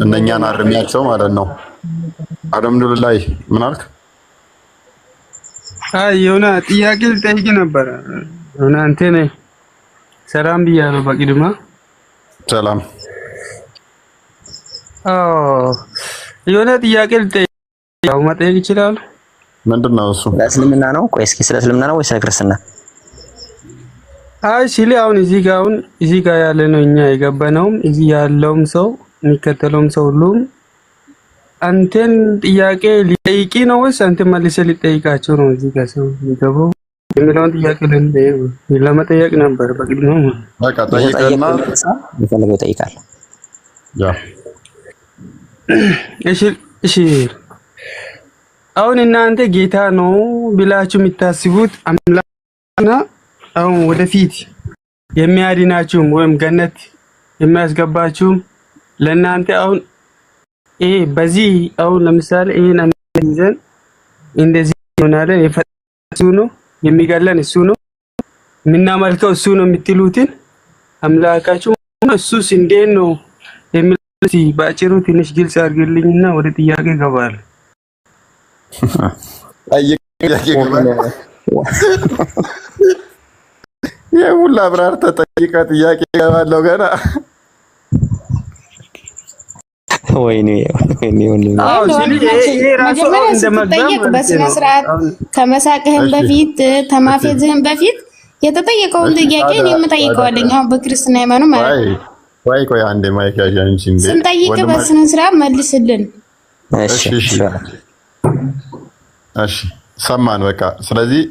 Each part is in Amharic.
እነኛን አርሚያቸው ማለት ነው። አልሐምዱሊላህ ምን አልክ? አይ የሆነ ጥያቄ ልጠይቅ ነበር። የሆነ አንተን ሰላም ብያለሁ በቅድማ። ሰላም። አዎ የሆነ ጥያቄ ልጠይቅ፣ ያው መጠየቅ ይችላል? ምንድነው እሱ? ለእስልምና ነው? ቆይ እስኪ ስለ እስልምና ነው ወይስ ስለ ክርስትና? አይ ሲሊ አሁን እዚህ ጋር ያለ ነው እኛ የገባነውም እዚህ ያለውም ሰው የሚከተለውም ሰው ሁሉም አንተን ጥያቄ ሊጠይቂ ነው ወይስ አንተ መልሰህ ሊጠይቃቸው ነው? እዚህ ጋር ሰው ሊገባው የሚለውን ጥያቄ ለመጠየቅ ነበር በቅድሚያ። በቃ ጠይቀና የፈለገው ይጠይቃል። ያ እሺ አሁን እናንተ ጌታ ነው ብላችሁ የምታስቡት አምላክና አሁን ወደፊት የሚያድናችሁም ወይም ገነት የሚያስገባችሁ ለእናንተ አሁን በዚህ አሁን ለምሳሌ ይሄን ይዘን እንደዚህ ሆናለን የፈጠረው እሱ ነው የሚገለን እሱ ነው የምናመልከው እሱ ነው የምትሉትን አምላካችሁ እሱስ እንዴት ነው የሚሉት ባጭሩ ትንሽ ግልጽ አድርግልኝና ወደ ጥያቄ ገባለሁ። የሙላ አብራር ተጠይቀ ጥያቄ ገባለሁ ገና ወይኔ ስትጠየቅ በስነ ስርዓት ከመሳቅህም በፊት ተማፌዝህም በፊት የተጠየቀውን ጥያቄ እኔ የምጠይቀዋለኝ። አሁን በክርስትና ሃይማኖት ማለት ነው። ቆይ አንዴ ማይክ ያዥ አንቺ እንዴ ስንጠይቅ በስነ ስርዓት መልስልን። እሺ ሰማን በቃ። ስለዚህ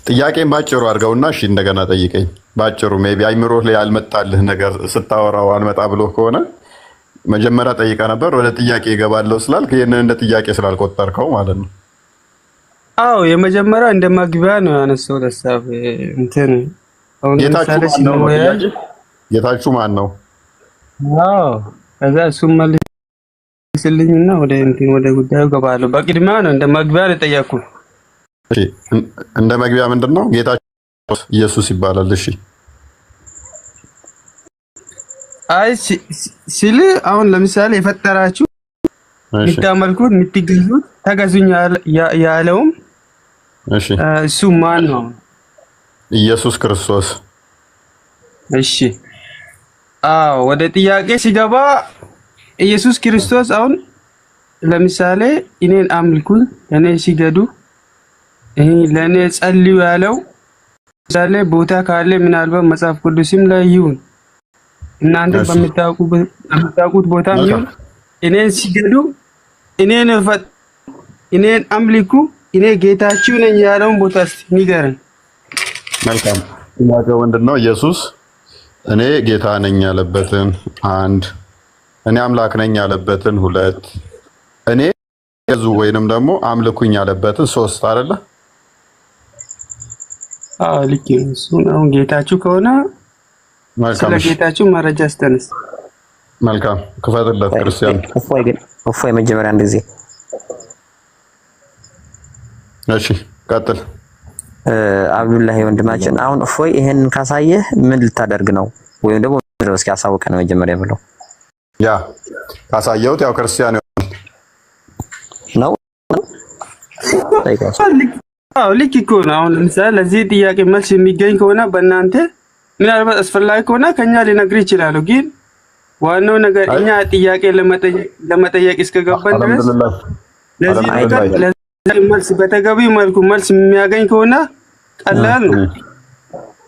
ጥያቄን ባጭሩ አድርገውና እሺ እንደገና ጠይቀኝ ባጭሩ። ሜቢ አይምሮህ ላይ ያልመጣልህ ነገር ስታወራው አልመጣ ብሎ ከሆነ መጀመሪያ ጠይቀ ነበር ወደ ጥያቄ ይገባለሁ ስላልክ ይሄንን እንደ ጥያቄ ስላልቆጠርከው ማለት ነው። አዎ የመጀመሪያ እንደ መግቢያ ነው ያነሳው ሐሳብ እንትን አሁን ጌታችሁ ማን ነው? አዎ ከዛ እሱም መልስልኝና ወደ እንትን ወደ ጉዳዩ ገባለሁ። በቅድሚያ ነው እንደ መግቢያ ነው ጠየቅኩ። እሺ እንደ መግቢያ ምንድነው ጌታችሁ ኢየሱስ ይባላል። እሺ አይ ሲል አሁን ለምሳሌ የፈጠራችሁ የምታመልኩት የምትገዙት ተገዙኝ ያለውም እሱ ማን ነው? ኢየሱስ ክርስቶስ። እሺ አዎ ወደ ጥያቄ ሲገባ ኢየሱስ ክርስቶስ አሁን ለምሳሌ እኔን አምልኩኝ ለኔ ሲገዱ ለኔ ጸልዩ ያለው ለምሳሌ ቦታ ካለ ምናልባት መጽሐፍ ቅዱስም ላይ ይሁን እናንተ በምታውቁት ቦታ ነው እኔን ሲገዱ እኔን አምልኩ እኔ ጌታችሁ ነኝ ያለውን ቦታ እስቲ ንገረን። መልካም ጥያቄው ምንድነው? ኢየሱስ እኔ ጌታ ነኝ ያለበትን አንድ፣ እኔ አምላክ ነኝ ያለበትን ሁለት፣ እኔ ገዙ ወይንም ደግሞ አምልኩኝ ያለበትን ሶስት አይደለ? አዎ ልክ ነው። እሱን አሁን ጌታችሁ ከሆነ ስለ ጌታችሁ መረጃ አስተነስ። መልካም ክፈትለት ክርስቲያን። እፎይ መጀመሪያ አንድ ጊዜ እሺ ቀጥል። አብዱላሂ ወንድማችን አሁን እፎይ ይሄንን ካሳየህ ምን ልታደርግ ነው? ወይም ደግሞ ምንድነው እስኪ አሳውቀን መጀመሪያ ብለው ያ ካሳየሁት ያው ክርስቲያን ነው። አዎ ልክ እኮ ነው። አሁን ለምሳሌ ለዚህ ጥያቄ መልስ የሚገኝ ከሆነ በእናንተ ምናልባት አስፈላጊ ከሆነ ከኛ ሊነግር ይችላል። ግን ዋናው ነገር እኛ ጥያቄ ለመጠየቅ እስከገባን ድረስ ለዚህ መልስ በተገቢው መልኩ መልስ የሚያገኝ ከሆነ ቀላል ነው።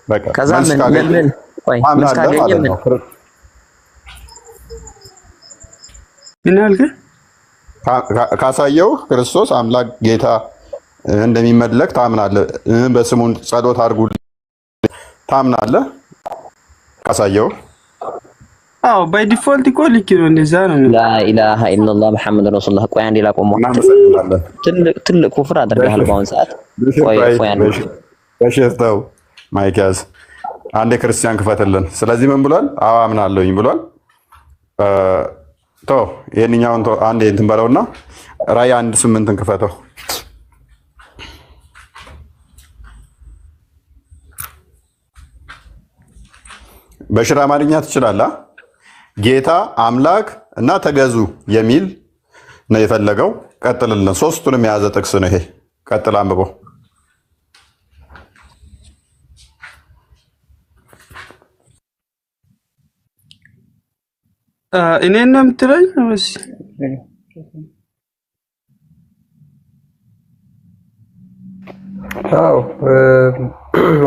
በቃ ከዛ ምን አልከ? ካሳየው ክርስቶስ አምላክ ጌታ እንደሚመለክ ታምናለህ። በስሙን ጸሎት አድርጉ ታምናለህ? ካሳየው አዎ ባይ ዲፎልት እኮ ልክ ነው። እንደዛ ነው። ላ ኢላሃ ኢላላህ ሙሐመድ ረሱላህ። ቆይ አንዴ ላቆም። ትልቅ ኩፍር አድርገሃል በአሁን ሰዓት። ቆይ አንዴ በሽታው ማይክ ያዝ። አንዴ ክርስቲያን ክፈትልን። ስለዚህ ምን ብሏል? አዎ አምናለሁኝ ብሏል። ይሄንኛውን አንዴ እንትን በለውና ራዕይ 1:8 ክፈተው። በሽራ አማርኛ ትችላለህ? ጌታ አምላክ እና ተገዙ የሚል ነው የፈለገው። ቀጥልልን። ሶስቱንም የያዘ ጥቅስ ነው ይሄ። ቀጥል አንብበው። እኔን ነው የምትለኝ ወይስ? አዎ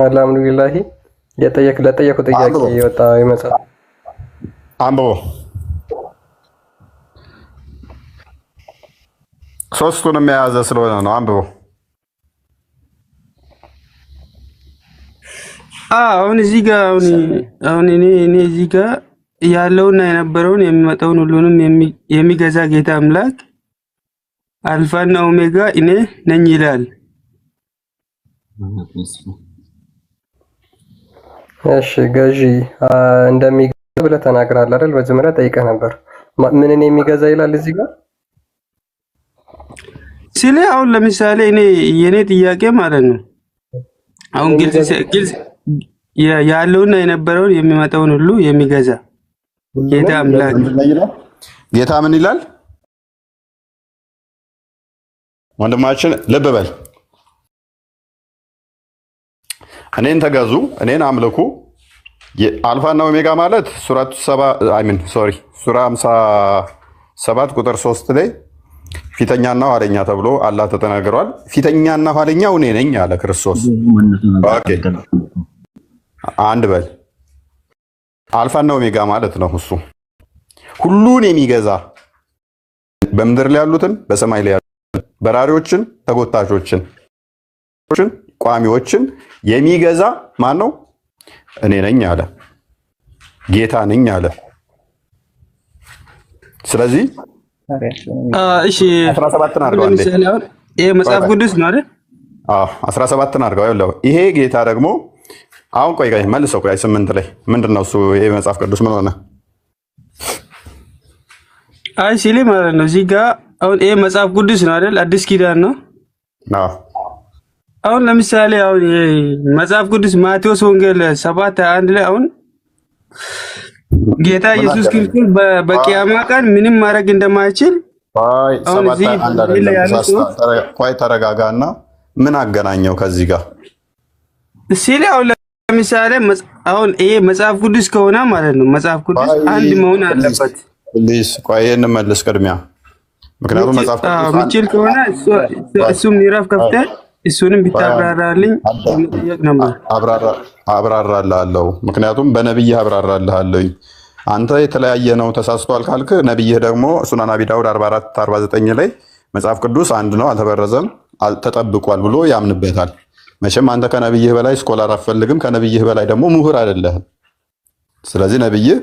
አልሐምዱሊላህ ለጠየቁ ጥያቄ የወጣ ይመጣል። አንብበው። ሶስቱንም የያዘ ስለሆነ ነው። አንብበው። አሁን እዚህ ጋር አሁን እኔ እዚህ ጋር ያለውና የነበረውን የሚመጣውን ሁሉንም የሚገዛ ጌታ አምላክ አልፋና ኦሜጋ እኔ ነኝ ይላል። እሺ ገዢ እንደሚገዛ ብለህ ተናግራለህ አይደል? መጀመሪያ ጠይቀህ ነበር። ምንን የሚገዛ ይላል እዚህ ጋር ሲለ አሁን ለምሳሌ የኔ ጥያቄ ማለት ነው አሁን ግልጽ ያለውና የነበረውን የሚመጣውን ሁሉ የሚገዛ ጌታ አምላክ ጌታ ምን ይላል? ወንድማችን ልብ በል። እኔን ተገዙ፣ እኔን አምልኩ። አልፋና ኦሜጋ ማለት ሱራ 57 ቁጥር 3 ላይ ፊተኛና ኋለኛ ተብሎ አላህ ተናግሯል። ፊተኛና ኋለኛው እኔ ነኝ አለ ክርስቶስ። ኦኬ አንድ በል። አልፋና ኦሜጋ ማለት ነው እሱ ሁሉን የሚገዛ በምድር ላይ ያሉትን በሰማይ ላይ ያሉትን በራሪዎችን፣ ተጎታቾችን፣ ቋሚዎችን የሚገዛ ማን ነው? እኔ ነኝ አለ። ጌታ ነኝ አለ። ስለዚህ እሺ 17 አድርገው አንዴ። ይሄ መጽሐፍ ቅዱስ ነው አይደል? 17 አድርገው። ይሄ ጌታ ደግሞ አሁን ቆይ መልሰው 8 ላይ ምንድነው እሱ? ይሄ መጽሐፍ ቅዱስ ምን ሆነ? አይ ሲሊ ማለት ነው እዚህ ጋር አሁን ይሄ መጽሐፍ ቅዱስ ነው አይደል? አዲስ ኪዳን ነው። አሁን ለምሳሌ አሁን መጽሐፍ ቅዱስ ማቴዎስ ወንጌል 7:1 ላይ አሁን ጌታ ኢየሱስ ክርስቶስ በቂያማ ቀን ምንም ማድረግ እንደማይችል አሁን እዚህ ቆይ ተረጋጋና ምን አገናኘው ከዚህ ጋር ሲሊ አሁን ለምሳሌ አሁን ይሄ መጽሐፍ ቅዱስ ከሆነ ማለት ነው መጽሐፍ ቅዱስ አንድ መሆን አለበት። ፕሊዝ ቆይ ይሄን መልስ ቅድሚያ። ምክንያቱም መጽሐፍ ቅዱስ ምችል ከሆነ እሱ ምዕራፍ ከፍተህ እሱንም ቢታብራራልኝ ጥያቄ ነበር። አብራራልሃለሁ። ምክንያቱም በነብይህ አብራራልሃለሁ። አንተ የተለያየ ነው ተሳስቷል ካልክ ነብይህ ደግሞ ሱናን አቢ ዳውድ 44:49 ላይ መጽሐፍ ቅዱስ አንድ ነው፣ አልተበረዘም፣ ተጠብቋል ብሎ ያምንበታል። መቼም አንተ ከነብይህ በላይ ስኮላር አትፈልግም፣ ከነብይህ በላይ ደግሞ ምሁር አይደለህም። ስለዚህ ነብይህ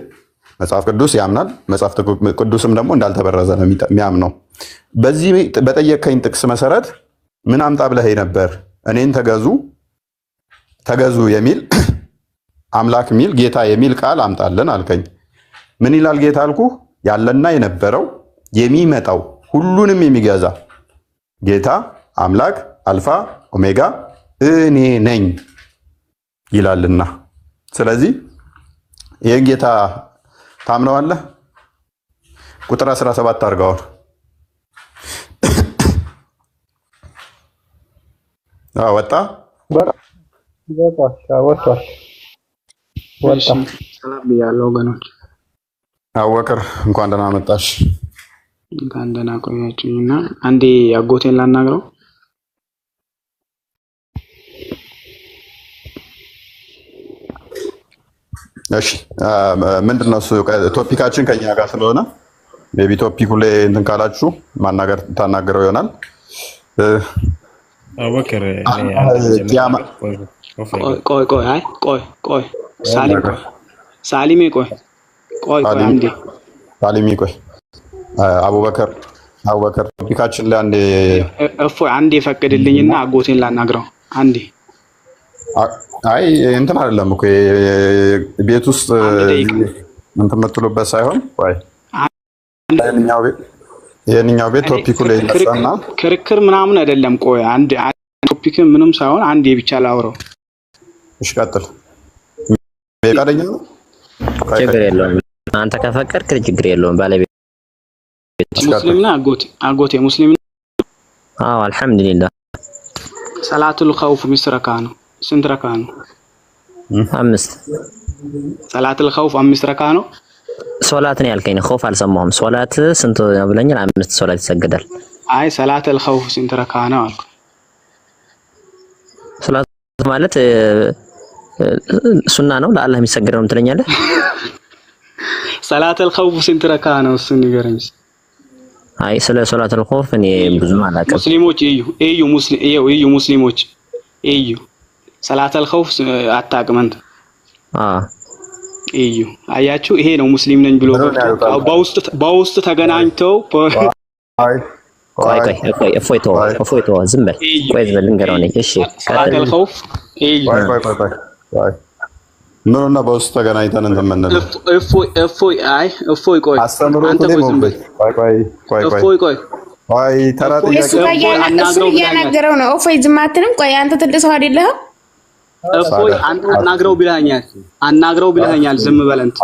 መጽሐፍ ቅዱስ ያምናል፣ መጽሐፍ ቅዱስም ደግሞ እንዳልተበረዘ ነው የሚያምነው። በዚህ በጠየቀኝ ጥቅስ መሰረት ምን አምጣ ብለህ ነበር? እኔን ተገዙ የሚል አምላክ የሚል ጌታ የሚል ቃል አምጣለን አልከኝ። ምን ይላል ጌታ አልኩ? ያለና የነበረው የሚመጣው ሁሉንም የሚገዛ ጌታ አምላክ አልፋ ኦሜጋ እኔ ነኝ ይላልና፣ ስለዚህ ይህን ጌታ ታምነዋለህ? ቁጥር 17 አድርገዋል። ወጣ ሰላም ብያለሁ ወገኖች። አወቅር እንኳን ደህና መጣሽ። እንኳን ደህና ቆያችሁኝና አንዴ አጎቴን ላናግረው። እሺ ምንድነው እሱ? ቶፒካችን ከኛ ጋር ስለሆነ ሜቢ ቶፒኩ ላይ እንትን ካላችሁ ታናገረው ይሆናል። አወቅር ቆይ ሳሊሜ ቆይ አንዴ ሳሊሜ ቆይ አቡበከር ቶፒካችን ላይ አንዴ አንዴ ፈቅድልኝና አጎቴን ላናግረው አንዴ። አይ እንትን አይደለም እኮ ቤት ውስጥ እንትን የምትሉበት ሳይሆን ወይ ይሄንኛው ቤት ቶፒኩ ላይ ይነሳና ክርክር ምናምን አይደለም። ቆይ አንድ ቶፒክ ምንም ሳይሆን አንዴ ብቻ ላውራው። እሺ ቀጥል። ፈቃደኛ ነው? ችግር የለውም። አንተ ከፈቀድክ ችግር የለውም። ባለቤት ሙስሊምና አጎቴ ሙስሊም ነው። አዎ አልሐምዱሊላህ። ሰላቱል ኸውፍ ሚስረካ ነው። ስንት ረካ ነው? 5 ሰላቱል ኸውፍ 5 ረካ ነው። ሶላት ነው ያልከኝ። ኸውፍ አልሰማሁም። ሶላት ስንት ብለኛል? 5 ሶላት ይሰገዳል። አይ ሰላቱል ኸውፍ ስንት ረካ ነው አልኩ። ሶላት ማለት ሱና ነው ለአላህ የሚሰገደው ነው ትለኛለህ? ሰላቱል ኸውፍ ስንት ረካ ነው? እሱን ንገረኝ። አይ ስለ ሶላቱል ኸውፍ እኔ ብዙም አላውቅም። ሙስሊሞች እዩ ሙስሊሞች እዩ ሰላቱል ኸውፍ አታውቅም አንተ? እዩ አያችሁ፣ ይሄ ነው ሙስሊም ነኝ ብሎ በውስጥ ተገናኝተው ቆይ እፎይቶ ዝም በል ቆይ ዝም በል ልንገረው ነኝ። እሺ ሰላቱል ኸውፍ እዩ ምንና በውስጥ ተገናኝተን እንደምንል እፎይ ቆይ አንተ ቆይ ዝም በል ቆይ ተራ ጥያቄ እሱ እያናገረው ነው። እፎይ ዝም አትልም? ቆይ አንተ ትልቅ ሰው አይደለህ? እፎይ አንተ አናግረው ብለኸኛል። ዝም በል አንተ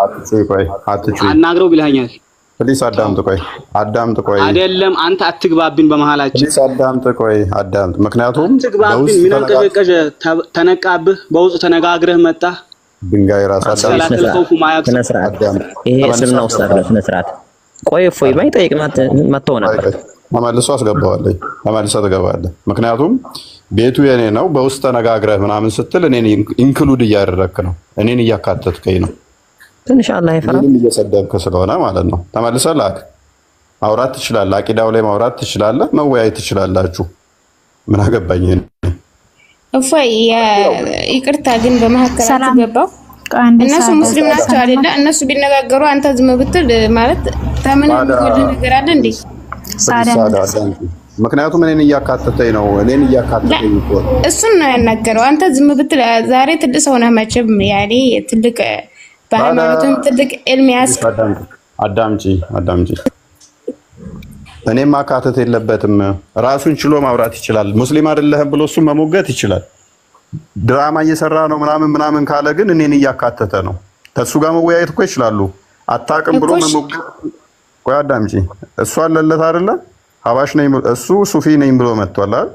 አናግረው ብለኸኛል። ፕሊስ አዳምጥ ቆይ አይደለም አንተ አትግባብን በመሃላችን። ፕሊስ አዳምጥ ምክንያቱም አትግባብን። ምን አንቀዠቀዠ ተነቃብህ። በውስጥ ተነጋግረህ መጣ ድንጋይ ራስ ሰላቱል ኸውፍ ማያቅ ይሄ እስልምና ውስጥ አለ ስነ ስርዓት። ቆይ እፎይ ባይጠይቅ መተው ነበር። ተመልሶ ትገባለህ። ምክንያቱም ቤቱ የኔ ነው። በውስጥ ተነጋግረህ ምናምን ስትል እኔን ኢንክሉድ እያደረግክ ነው። እኔን እያካተትከኝ ነው። ትንሽ አላህ ይፈራል እየሰደብክ ስለሆነ ማለት ነው። ተመልሰህ ማውራት ትችላለህ። አቂዳው ላይ ማውራት ትችላለህ። መወያየት ትችላላችሁ። ምን አገባኝ። እፎይ ይቅርታ ግን በመሀከላችሁ ገባው። እነሱ ሙስሊም ናቸው አይደለ? እነሱ ቢነጋገሩ አንተ ዝም ብትል ማለት ታምን ወደ ነገር አለ እንዴ? ምክንያቱም እኔን እያካተተኝ ነው። እሱን ነው ያናገረው። አንተ ዝም ብትል ዛሬ ትልቅ ሰው ነህ መቼም ያኔ ትልቅ በሃይማኖትም ትልቅ ዕልም ያስክ። አዳምጪ እኔም ማካተት የለበትም። ራሱን ችሎ ማውራት ይችላል። ሙስሊም አይደለህም ብሎ እሱ መሞገት ይችላል። ድራማ እየሰራ ነው ምናምን ካለ ግን እኔን እያካተተ ነው። ከሱ ጋር መወያየት እኮ ይችላሉ። አታውቅም ብሎ መሞገት። ቆይ አዳምጪ። እሱ አለለት አይደለ? ሀባሽ ነኝ እሱ ሱፊ ነኝ ብሎ መጥቷል አይደል?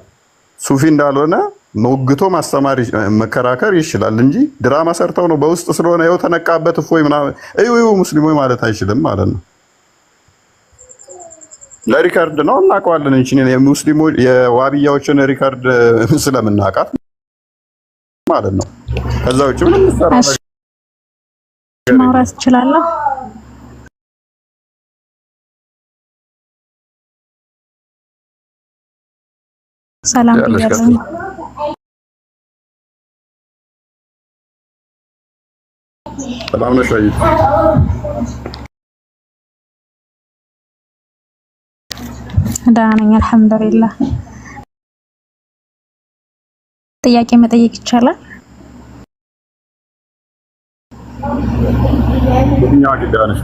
ሱፊ እንዳልሆነ ሞግቶ ማስተማር መከራከር ይችላል እንጂ ድራማ ሰርተው ነው በውስጥ ስለሆነ ይኸው ተነቃበት እፎይ ምናምን እዩ ሙስሊሞች ማለት አይችልም ማለት ነው። ለሪካርድ ነው እናውቀዋለን እንጂ የሙስሊሞች የዋብያዎችን ሪካርድ ስለምናውቃት ማለት ነው። ከዛ ውጭ ምንም ማውራት እችላለሁ። ሰላም ብያለሁ። ሰላም ነሽ ወይ? ደህና ነኝ አልሐምዱሊላህ። ጥያቄ መጠየቅ ይቻላል? የትኛው አቂዳ ነሽ?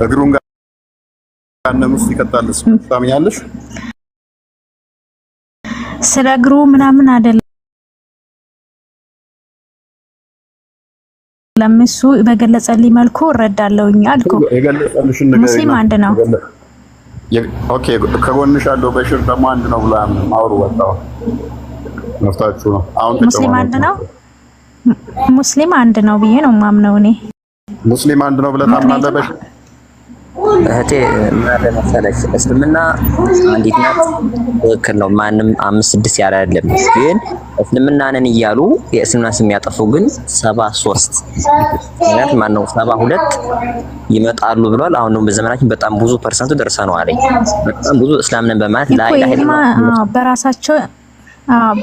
እግሩን ጋር ውስጥ ይከታልስ ታምኛለሽ? ስለ እግሩ ምናምን አይደለም። ለምሱ በገለጸልኝ መልኩ እረዳለሁኝ አልኩ። ሙስሊም አንድ ነው። ኦኬ ከጎንሽ ያለው በሽር ደግሞ አንድ ነው ብሎ ያምንም አውሩ ወጣው መፍታችሁ ነው። አሁን ሙስሊም አንድ ነው። ሙስሊም አንድ ነው ብዬ ነው ማምነው እኔ። ሙስሊም አንድ ነው ብለህ ታምናለህ በሽር? እህቴ ምን መሰለሽ እስልምና አንዲት ናት። ትክክል ነው። ማንም 5-6 ያለ አይደለም። ግን እስልምና ነን እያሉ የእስልምና ስም ያጠፉ ግን 73 ማለት ማን ነው 72 ይመጣሉ ብሏል። አሁን ነው በዘመናችን በጣም ብዙ ፐርሰንቱ ደርሰናል አለኝ። በጣም ብዙ እስላም ነን በማለት ላይ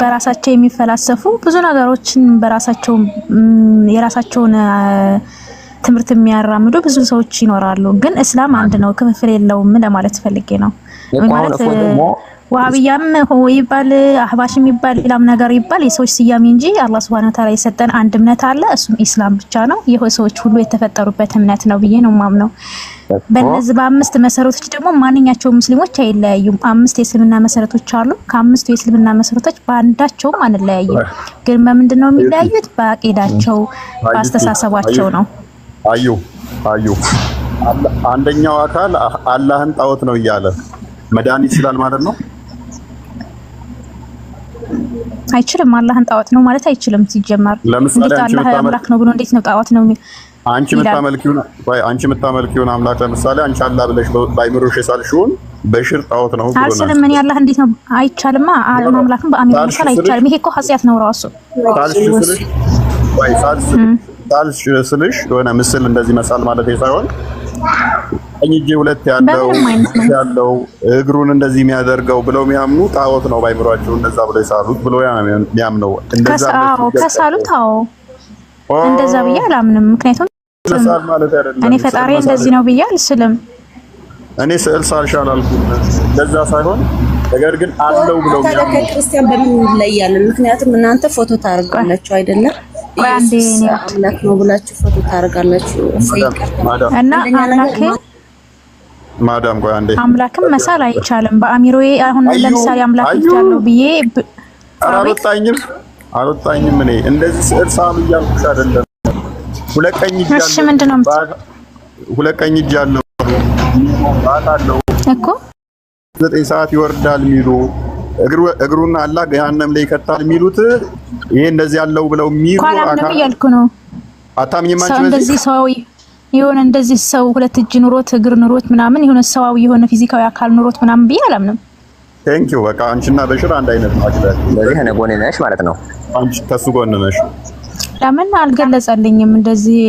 በራሳቸው የሚፈላሰፉ ብዙ ነገሮችን በራሳቸው የራሳቸውን ትምህርት የሚያራምዱ ብዙ ሰዎች ይኖራሉ። ግን እስላም አንድ ነው፣ ክፍፍል የለውም ለማለት ፈልጌ ነው። ማለት ዋሃብያም ይባል አህባሽ የሚባል ሌላም ነገር ይባል የሰዎች ስያሜ እንጂ አላህ Subhanahu Wa Ta'ala የሰጠን አንድ እምነት አለ። እሱም ኢስላም ብቻ ነው። ሰዎች ሁሉ የተፈጠሩበት እምነት ነው ብዬ ነው የማምነው። በእነዚህ በአምስት መሰረቶች ደግሞ ማንኛቸውም ሙስሊሞች አይለያዩም። 5 የእስልምና መሰረቶች አሉ። ከአምስቱ የእስልምና መሰረቶች በአንዳቸውም አንለያይም። ግን በምንድነው የሚለያዩት? በአቂዳቸው፣ በአስተሳሰባቸው ነው። አዩ አንደኛው አካል አላህን ጣዖት ነው እያለ መዳን ይችላል ማለት ነው? አይችልም። አላህን ጣዖት ነው ማለት አይችልም። ሲጀመር ለምሳሌ አላህ አምላክ ነው ብሎ እንዴት ነው ጣዖት ነው? አንቺ የምታመልኪውን አምላክ ለምሳሌ አንቺ አላህ ብለሽ ባይምሮሽ የሳልሽውን በሽር ጣዖት ነው ብሎ ነው። አስለም ምን ያላህ እንዴት ነው? አይቻልማ። አምላክን በአሚር መሳል አይቻልም። ይሄ እኮ ኃጢአት ነው ራሱ። ሳልሽ ስልሽ የሆነ ምስል እንደዚህ መሳል ማለት ሳይሆን ቀኝ እጄ ሁለት ያለው እግሩን እንደዚህ የሚያደርገው ብለው የሚያምኑ ጣዖት ነው ባይምሯቸው እንደዛ ብለው ይሳሉት ብሎ የሚያምነው እንደዛ ከሳሉት። አዎ እንደዛ ብዬ አላምንም። ምክንያቱም እኔ ፈጣሪ እንደዚህ ነው ብዬ አልስልም። እኔ ስዕል ሳልሻል አልኩኝ እንደዛ ሳይሆን ነገር ግን አለው ብለው የሚያምኑ ክርስቲያን በምን ይለያል? ምክንያቱም እናንተ ፎቶ ታርጋላችሁ አይደለም? አምላክ ነው ብላችሁ ፎቶ ታርጋላችሁ እና ማዳም ቆይ አንዴ አምላክም መሳል አይቻልም። በአሚሮዬ አሁን ለምሳሌ አምላክ ይቻላል ብዬ አልወጣኝም። እኔ እንደዚህ ስዕል ሳሉ እያልኩሽ አይደለም። ሁለት ቀኝ እጅ አለው ባታለው እኮ 9 ሰዓት ይወርዳል የሚሉ እግሩና አላህ ገሃነም ላይ ይከታል የሚሉት ይሄ እንደዚህ ያለው ብለው የሚሉ አካል እያልኩ ነው። አታምኝም አንቺ እንደዚህ ሰው የሆነ እንደዚህ ሰው ሁለት እጅ ኑሮት እግር ኑሮት ምናምን የሆነ ሰዋዊ የሆነ ፊዚካዊ አካል ኑሮት ምናምን ብዬ አላምንም። ቴንኪው በቃ አንቺና በሽር አንድ አይነት ናችሁ። ለዚህ ነው ጎን ነሽ ማለት ነው። አንቺ ከሱ ጎን ነሽ። ለምን አልገለጸልኝም? እንደዚህ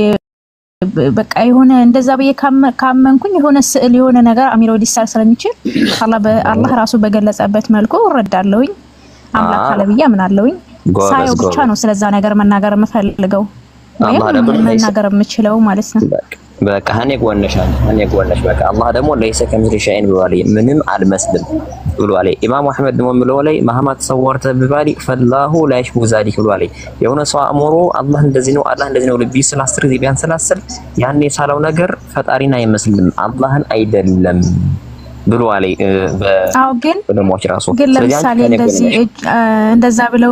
በቃ የሆነ እንደዛ ብዬ ካመንኩኝ የሆነ ስዕል የሆነ ነገር አሚሮ ሊሳል ስለሚችል አላህ ራሱ በገለጸበት መልኩ እረዳለሁኝ። አምላክ አለ ብዬ አምናለሁኝ። ሳይው ብቻ ነው ስለዛ ነገር መናገር የምፈልገው ወይም መናገር የምችለው ማለት ነው። በቃ እኔ ጎንነሽ በቃ አላህ ደግሞ ለይሰ ከሚስሊ ሸይን ብሏል። ምንም አልመስልም ብሏል። ኢማም አህመድ ደግሞ ብለው ላይ መሐመድ ተሰወርተ በባሊ ፈላሁ ላ ይሽቡ ዛሊክ ብሏል። የሆነ ሰው አእምሮ አላህ እንደዚህ ነው ልብ ይስል 10 ጊዜ ቢያንሰላስል ያን የሳለው ነገር ፈጣሪን አይመስልም አላህን አይደለም ብሏል። ግን ለምሳሌ እንደዛ ብለው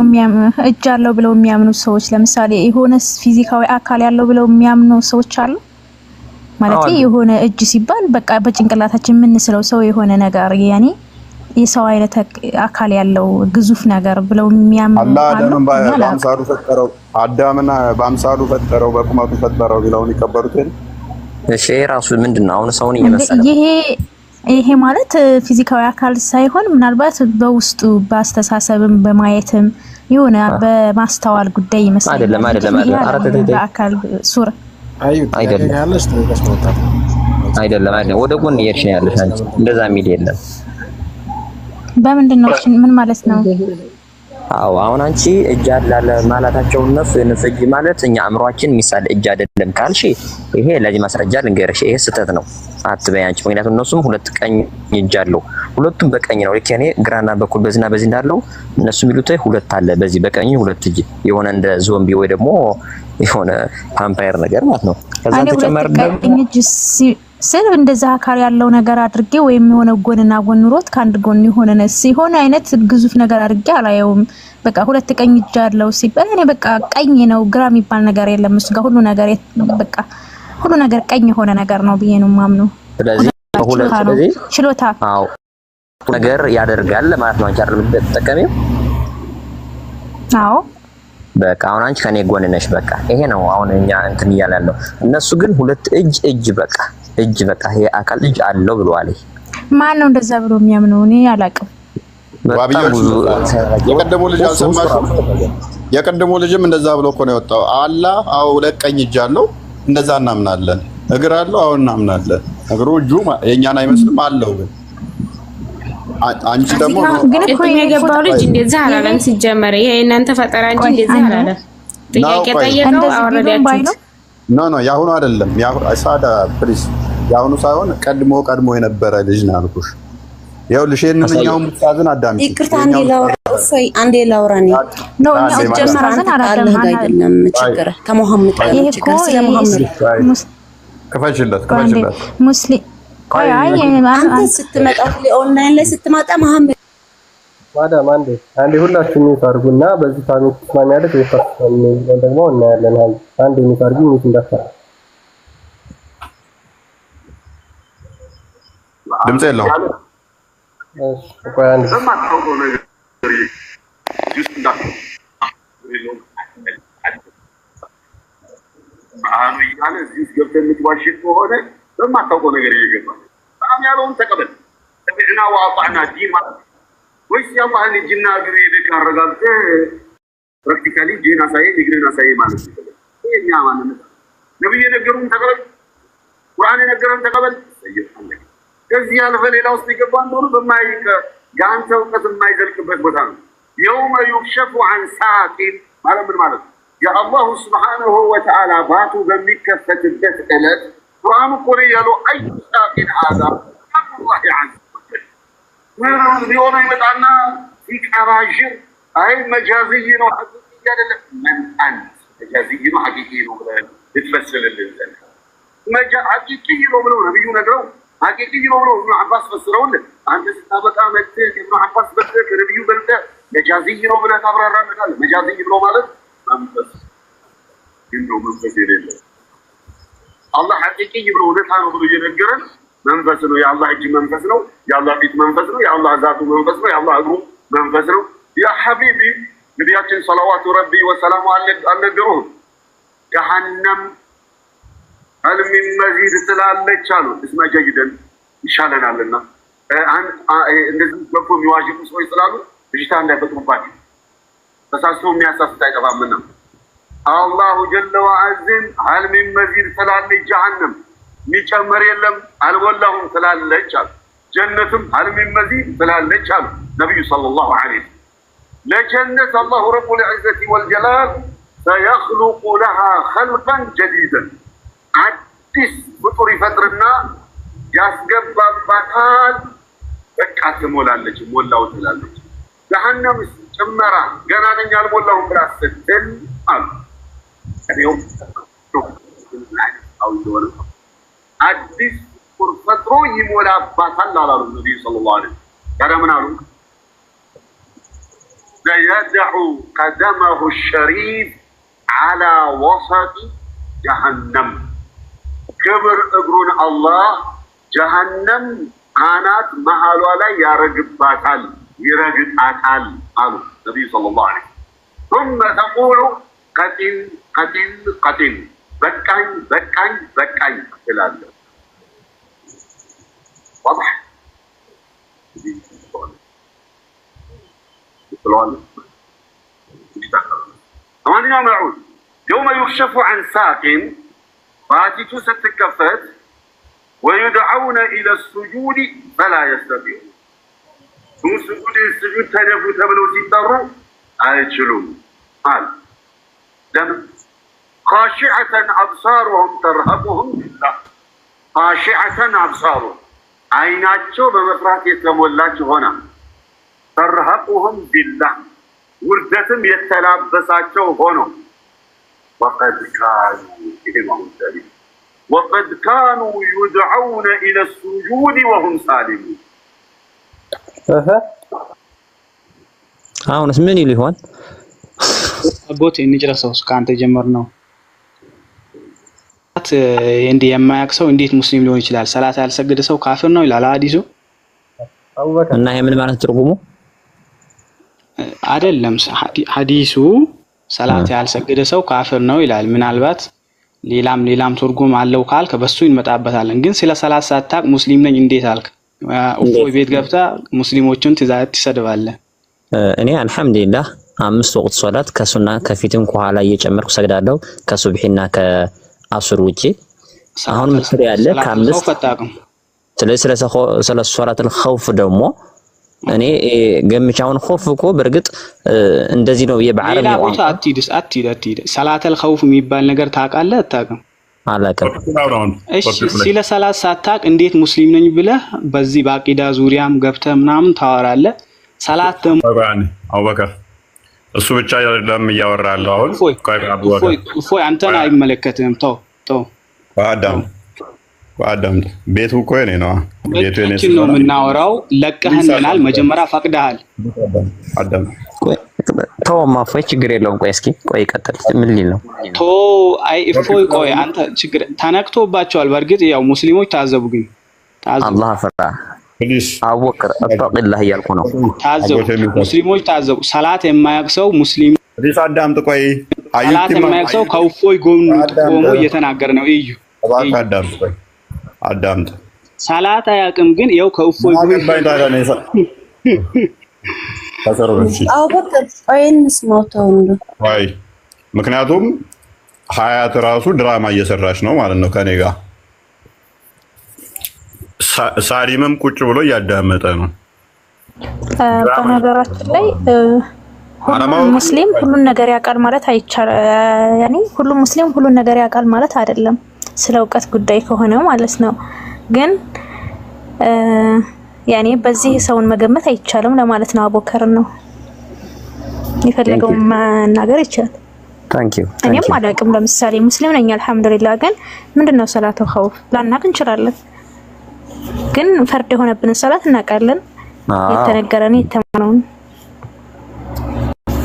እጅ አለው ብለው የሚያምኑ ሰዎች ለምሳሌ የሆነ ፊዚካዊ አካል ያለው ብለው የሚያምኑ ሰዎች አሉ ማለት የሆነ እጅ ሲባል በቃ በጭንቅላታችን የምንስለው ሰው የሆነ ነገር ያኔ የሰው አይነት አካል ያለው ግዙፍ ነገር ብለው የሚያምኑ አዳምና በአምሳሉ ፈጠረው በቁመቱ ፈጠረው ብለውን ይከበሩትን። እሺ ራሱ ምንድነው አሁን ሰውን እየመሰለ ይሄ ማለት ፊዚካዊ አካል ሳይሆን ምናልባት በውስጡ በአስተሳሰብም በማየትም የሆነ በማስተዋል ጉዳይ ይመስላል። አይደለም በአካል ሱር አይደለም ወደ ጎን እየሄድሽ ነው ያለሽ አንቺ። እንደዛ የሚል የለም። በምንድን ነው ምን ማለት ነው? አዎ አሁን አንቺ እጅ አለ ማለታቸው እነሱ እጅ ማለት እኛ አእምሯችን የሚሳል እጅ አይደለም ካልሽ ይሄ ለዚህ ማስረጃ ልንገርሽ፣ ይሄ ስህተት ነው አትበይ አንቺ። ምክንያቱም እነሱም ሁለት ቀኝ እጅ አለው፣ ሁለቱም በቀኝ ነው። ልክ እኔ ግራና በኩል በዚህና በዚህ እንዳለው እነሱ የሚሉት ሁለት አለ፣ በዚህ በቀኝ ሁለት እጅ የሆነ እንደ ዞምቢ ወይ ደግሞ የሆነ ቫምፓየር ነገር ማለት ነው። ከዛ ተጨማሪ ደግሞ ስለ እንደዛ አካል ያለው ነገር አድርጌ ወይም የሆነ ጎንና ጎን ኑሮት ከአንድ ጎን የሆነ ሲሆን አይነት ግዙፍ ነገር አድርጌ አላየውም። በቃ ሁለት ቀኝ እጅ አለው ሲባል እኔ በቃ ቀኝ ነው ግራ የሚባል ነገር የለም። እሱ ጋር ሁሉ ነገር በቃ ሁሉ ነገር ቀኝ የሆነ ነገር ነው ብዬ ነው የማምነው። ስለዚህ ችሎታ አዎ ነገር ያደርጋል ማለት ነው። አንቺ አይደል የምትጠቀሚው? አዎ በቃ አሁን አንቺ ከኔ ጎን ነሽ። በቃ ይሄ ነው አሁን እኛ እንትን እያላለው። እነሱ ግን ሁለት እጅ በቃ ይሄ አካል እጅ አለው ብለዋል። ማን ነው እንደዛ ብሎ የሚያምነው? እኔ አላውቅም። የቀደሙ ልጅም እንደዛ ብሎ እኮ ነው የወጣው። አላህ አዎ ሁለት ቀኝ እጅ አለው እንደዛ እናምናለን። እግር አለው አዎ እናምናለን። እግሩ እጁ የኛን አይመስልም አለው። ግን አንቺ ደግሞ ግን እኮ የገባው ልጅ እንደዛ አላለም። ሲጀመር ይሄ እናንተ ፈጠራ እንጂ እንደዛ አላለም። ጥያቄ ጠየቀው አወረዳችሁት። ኖ ያሁኑ አይደለም። ሳዳ ፕሊስ ያሁኑ ሳይሆን ቀድሞ የነበረ ልጅ ነው አልኩሽ። ይኸውልሽ የእነኛው ሙስታዝን አዳምጪ። ይቅርታ አንዴ ላውራ ነው ጀመራን አይደለም ችግር ከመሐመድ ጋር ችግር ስለ መሐመድ ከፈጅለት ሙስሊም ቆይ አንተ ስትመጣ ኦንላይን ላይ ስትመጣ መሐመድ ማዳም አንዴ ሁላችሁም ይታርጉና በዚህ ታሪክ ተስማሚያለሽ ወይስ ደግሞ እናያለን። አንዴ ይታርጉ ምን እንዳፈራ ድምጽ የለውም። እሺ ቆይ አንዴ አሁን ይያለ እዚህ ገብተን ምትዋሽ ከሆነ በማታውቀው ነገር ይገባል። በጣም ያለውን ተቀበል። ተብዕና ወአጣዕና ዲን ማለት ወይስ ያላህን እጅና እግር ሄደህ አረጋግጠህ ፕራክቲካሊ ዲን አሳየ እግርን አሳየ ማለት ነው። የኛ ማንነት ነብዩ የነገሩን ተቀበል፣ ቁርአን የነገረን ተቀበል። ሰይጣን ከዚህ ያለፈ ሌላ ውስጥ ይገባ እንደሆነ በማይቀ ጋንተ እውቀት የማይዘልቅበት ቦታ ነው። የውመ ዩክሸፉ ዐን ሳቂን ማለት ምን ማለት ነው? የአላሁ ስብሓነሁ ወተዓላ ባቱ በሚከፈትበት ዕለት ቁርአኑ እኮ ነው ያለው አይ ሳቂን ሀዛ አላህ ዐዘ ወጀል ምንም ሊሆነ ይመጣና ሲቀባዥር አይ መጃዝይ ነው ሐቂቂ አይደለም። ምን አንድ መጃዝይ ነው ሐቂቂ ነው ብለህ ልትፈስልልን ዘንድ ሐቂቂ ነው ብለው ነብዩ ነግረው ሐቂቂ ነው ብለው ኢብኑ አባስ ፈስረውልን አንተ ስታበቃ መጥተህ ኢብኑ አባስ በልተህ ከነብዩ በልተህ መጃዝይ ነው ብለህ ታብራራለህ። መጃዝይ ብሎ ማለት መንፈስ ግን ነው መንፈስ የሌለው አላህ ሐቂቂ ብሎ እውነታ ነው ብሎ እየነገረን መንፈስ ነው። የአላህ እጅ መንፈስ ነው። የአላህ ፊት መንፈስ ነው። የአላህ ዛቱ መንፈስ ነው። የአላህ እግሩ መንፈስ ነው። ያ ሐቢቢ ነቢያችን ሰለዋቱ ረቢ ወሰላሙ አልነገሩህም? ጀሀነም هل من مزيد ትላለች አሉ። እስመ ጀይደን ይሻለናልና እንደዚህ በጎ የሚዋዥቁ ሰዎች ስላሉ ብዥታ እንዳይፈጥሩባቸው ተሳስቶ የሚያሳስት አይጠፋምና አላሁ ጀለ ወዐዝን هل من مزيد ትላለች ጀሀነም የሚጨመር የለም አልወላሁም ትላለች አሉ። ጀነትም هل من مزيد ትላለች አሉ ነብዩ ሰለላሁ ዐለይሂ ወሰለም። ለጀነት አላሁ ረቡል ዒዘቲ ወልጀላል سيخلق لها خلقا جديدا አዲስ ፍጡር ይፈጥርና ያስገባባታል። በቃ ትሞላለች፣ ሞላው ትላለች። ጀሀነም ጭመራ ገና ነኝ አልሞላሁም ብላ ስትል አሉ አዲስ ፍጡር ፈጥሮ ይሞላባታል አላሉ ነብዩ ሰለላሁ ዐለይሂ ወሰለም። ታዲያ ምን አሉ? سيدع قدمه الشريف على وسط جهنم ክብር እግሩን አላህ ጀሀነም አናት መሃሏ ላይ ያረግባታል፣ ይረግጣታል አሉ ነብዩ ሰለላሁ ዐለይሂ ወሰለም። ثم تقول قتل قتل قتل በቃኝ በቃኝ በቃኝ ትላለች። واضح ثمانية معود يوم يكشف عن ساق فاتيቱ ስትከፈት ويدعون الى السجود فلا يستطيعون ስጁድ ተደፉ ተብለው ሲጠሩ አይችሉም አለ። ለምን? خاشعة أبصارهم ترهقهم بالله خاشعة أبصارهم አይናቸው በመፍራት የተሞላች ሆና ترهقهم بالله ውርደትም የተላበሳቸው ሆኖ وقد كانوا يدعون إلى السجود وهم سالمون አሁንስ ምን ይሆን? አቦቴ እንጨርሰው እስካንተ ጀመርነው። እንዴ የማያውቅ ሰው እንዴት ሙስሊም ሊሆን ይችላል? ሰላት ያልሰገደ ሰው ካፊር ነው ይላል ሐዲሱ። እና ይሄ ምን ማለት ትርጉሙ አይደለም። ሐዲሱ ሰላት ያልሰገደ ሰው ካፊር ነው ይላል። ምናልባት ሌላም ትርጉም አለው ካልከ በሱ እንመጣበታለን። ግን ስለ ሰላት ሳታቅ ሙስሊም ነኝ እንዴት አልክ? እፎይ ቤት ገብታ ሙስሊሞችን ትሰድባለህ። እኔ አልሐምዱሊላህ 5 ወቅት ሶላት ከሱና ከፊትም ከኋላ እየጨመርኩ ሰግዳለሁ ከሱብሂና ከአስር ውጪ። አሁን ምስል ያለ ከአምስት ስለ ሶላተል ኸውፍ ደግሞ እኔ ገምቻውን ኸውፍ እኮ በርግጥ እንደዚህ ነው። የበዓረብ ሌላ ቦታ አትሂድ። ሰላተል ኸውፍ የሚባል ነገር ታውቃለህ አታውቅም? አላውቅም። እሺ ስለ ሰላት ሳታቅ እንዴት ሙስሊም ነኝ ብለህ በዚህ በአቂዳ ዙሪያም ገብተህ ምናምን ታወራለህ? ሰላት ደግሞ አቡበከር እሱ ብቻ አይደለም እያወራለሁ። አሁን እፎይ አንተን አይመለከትህም። ተው አዳም ቤቱ እኮ የኔ ነው። ቤቱ የኔ ነው የምናወራው። ለቀህናል፣ መጀመሪያ ፈቅደሃል። አዳም ተው ማፎይ ችግር የለውም። ቆይ እስኪ ቆይ ቀጥል። ምን ሊል ነው? አይ እፎይ ቆይ አንተ ችግር ተነክቶባቸዋል። በእርግጥ ያው ሙስሊሞች ታዘቡ፣ ግን አላህ ፈራ አወቅር አጣቅላህ እያልኩ ነው። ታዘቡ ሙስሊሞች ታዘቡ። ሰላት የማያውቅ ሰው ሙስሊም አዳምጥ። ቆይ ሰላት የማያውቅ ሰው ከእፎይ ጎን ቆሞ እየተናገረ ነው። እዩ አዳምጥ። ሰላት አያውቅም፣ ግን ያው ከእፎይ ጎን ምክንያቱም ሀያት ራሱ ድራማ እየሰራች ነው ማለት ነው ከኔ ጋር። ሳሊምም ቁጭ ብሎ እያዳመጠ ነው። በነገራችን ላይ ሁሉም ሙስሊም ሁሉን ነገር ያውቃል ማለት አይቻልም። ያኔ ሁሉም ሙስሊም ሁሉን ነገር ያውቃል ማለት አይደለም፣ ስለ እውቀት ጉዳይ ከሆነ ማለት ነው። ግን ያኔ በዚህ ሰውን መገመት አይቻልም ለማለት ነው። አቡበከር ነው የፈለገው መናገር ይችላል። እኔም አላውቅም። ለምሳሌ ሙስሊም ነኝ አልሐምዱሊላህ፣ ግን ምንድነው ሰላቱ ኸውፍ ላናቅ እንችላለን። ግን ፈርድ የሆነብን ሰላት እናውቃለን። የተነገረን የተማነውን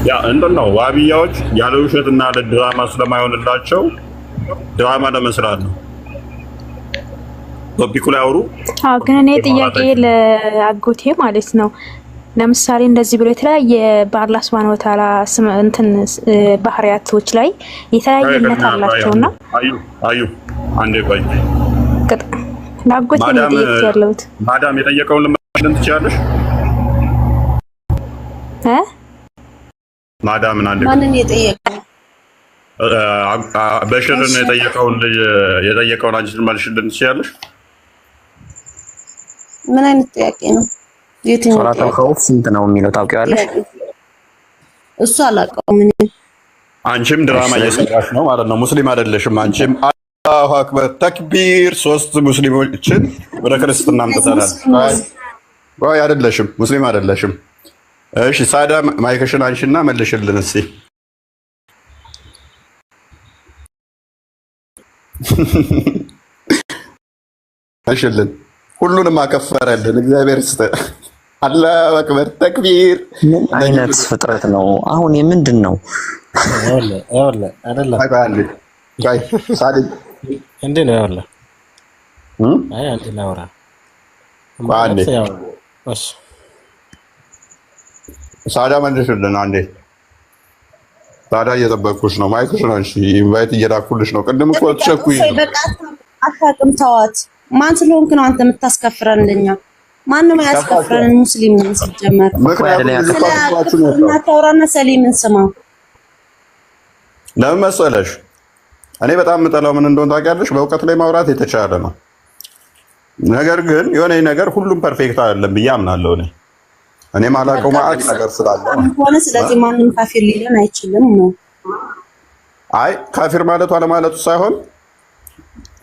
ያ እንደው ዋቢያዎች ያለ ውሸትና ለድራማ ስለማይሆንላቸው ድራማ ለመስራት ነው ቶፒኩ ላይ አውሩ። ግን እኔ ጥያቄ ለአጎቴ ማለት ነው። ለምሳሌ እንደዚህ ብሎ የተለያየ በአላህ Subhanahu Wa Ta'ala እንትን ባህሪያቶች ላይ የተለያየነት አላቸውና አዩ አንዴ ቆይ ለአጎቴ ነው ጥያቄ ያለውት። ማዳም የጠየቀውን ለምን ትችያለሽ? ማዳም ማንን የጠየቀው? በሽርን የጠየቀውን አንቺ መልሽልን ትችያለሽ? ምን አይነት ጥያቄ ነው? የትኛው ሶላቱ ኸውፍ ስንት ነው የሚለው ታውቂዋለሽ? እሱ አላውቀውም። አንቺም ድራማ እየሰራሽ ነው ማለት ነው። ሙስሊም አይደለሽም አንቺም። አላሁ አክበር ተክቢር። ሶስት ሙስሊሞችን ወደ ክርስትና አምጥተናል። ወይ አይደለሽም፣ ሙስሊም አይደለሽም። እሺ ሳዳ ማይክሽን አንሺና መልሽልን እስቲ። መልሽልን። ሁሉንም አከፈረልን እግዚአብሔር ይስጥ። አላሁ አክበር ተክቢር። ምን አይነት ፍጥረት ነው አሁን? የምንድን ነው አይደለም ጋይ ሳዲ እንዴ ነው ያለ አይ አንተ ላውራ አንዴ እሺ ሳዳ መልሽልን አንዴ። ሳዳ እየጠበቅኩሽ ነው። ማይክሽ ነው። እሺ ኢንቫይት እየላኩልሽ ነው። ቅድም እኮ ተቸኩኝ። በቃ አታውቅም። ተዋት። ማን ስለሆንክ ነው አንተ የምታስከፍረን? እንደኛ ማንም ያስከፍረን ሙስሊም ነን ሲጀመር። እናታውራና ሰሊምን ስማው። ለምን መሰለሽ እኔ በጣም የምጠላው ምን እንደሆነ ታውቂያለሽ? በእውቀት ላይ ማውራት የተቻለ ነው። ነገር ግን የሆነ ነገር ሁሉም ፐርፌክት አይደለም ብዬ አምናለሁ። እኔ ማላውቀው ማለት ነገር ስላለ ሆነ። ስለዚህ ማንም ካፊር ሊለን አይችልም ነው። አይ ካፊር ማለቱ አለማለቱ ሳይሆን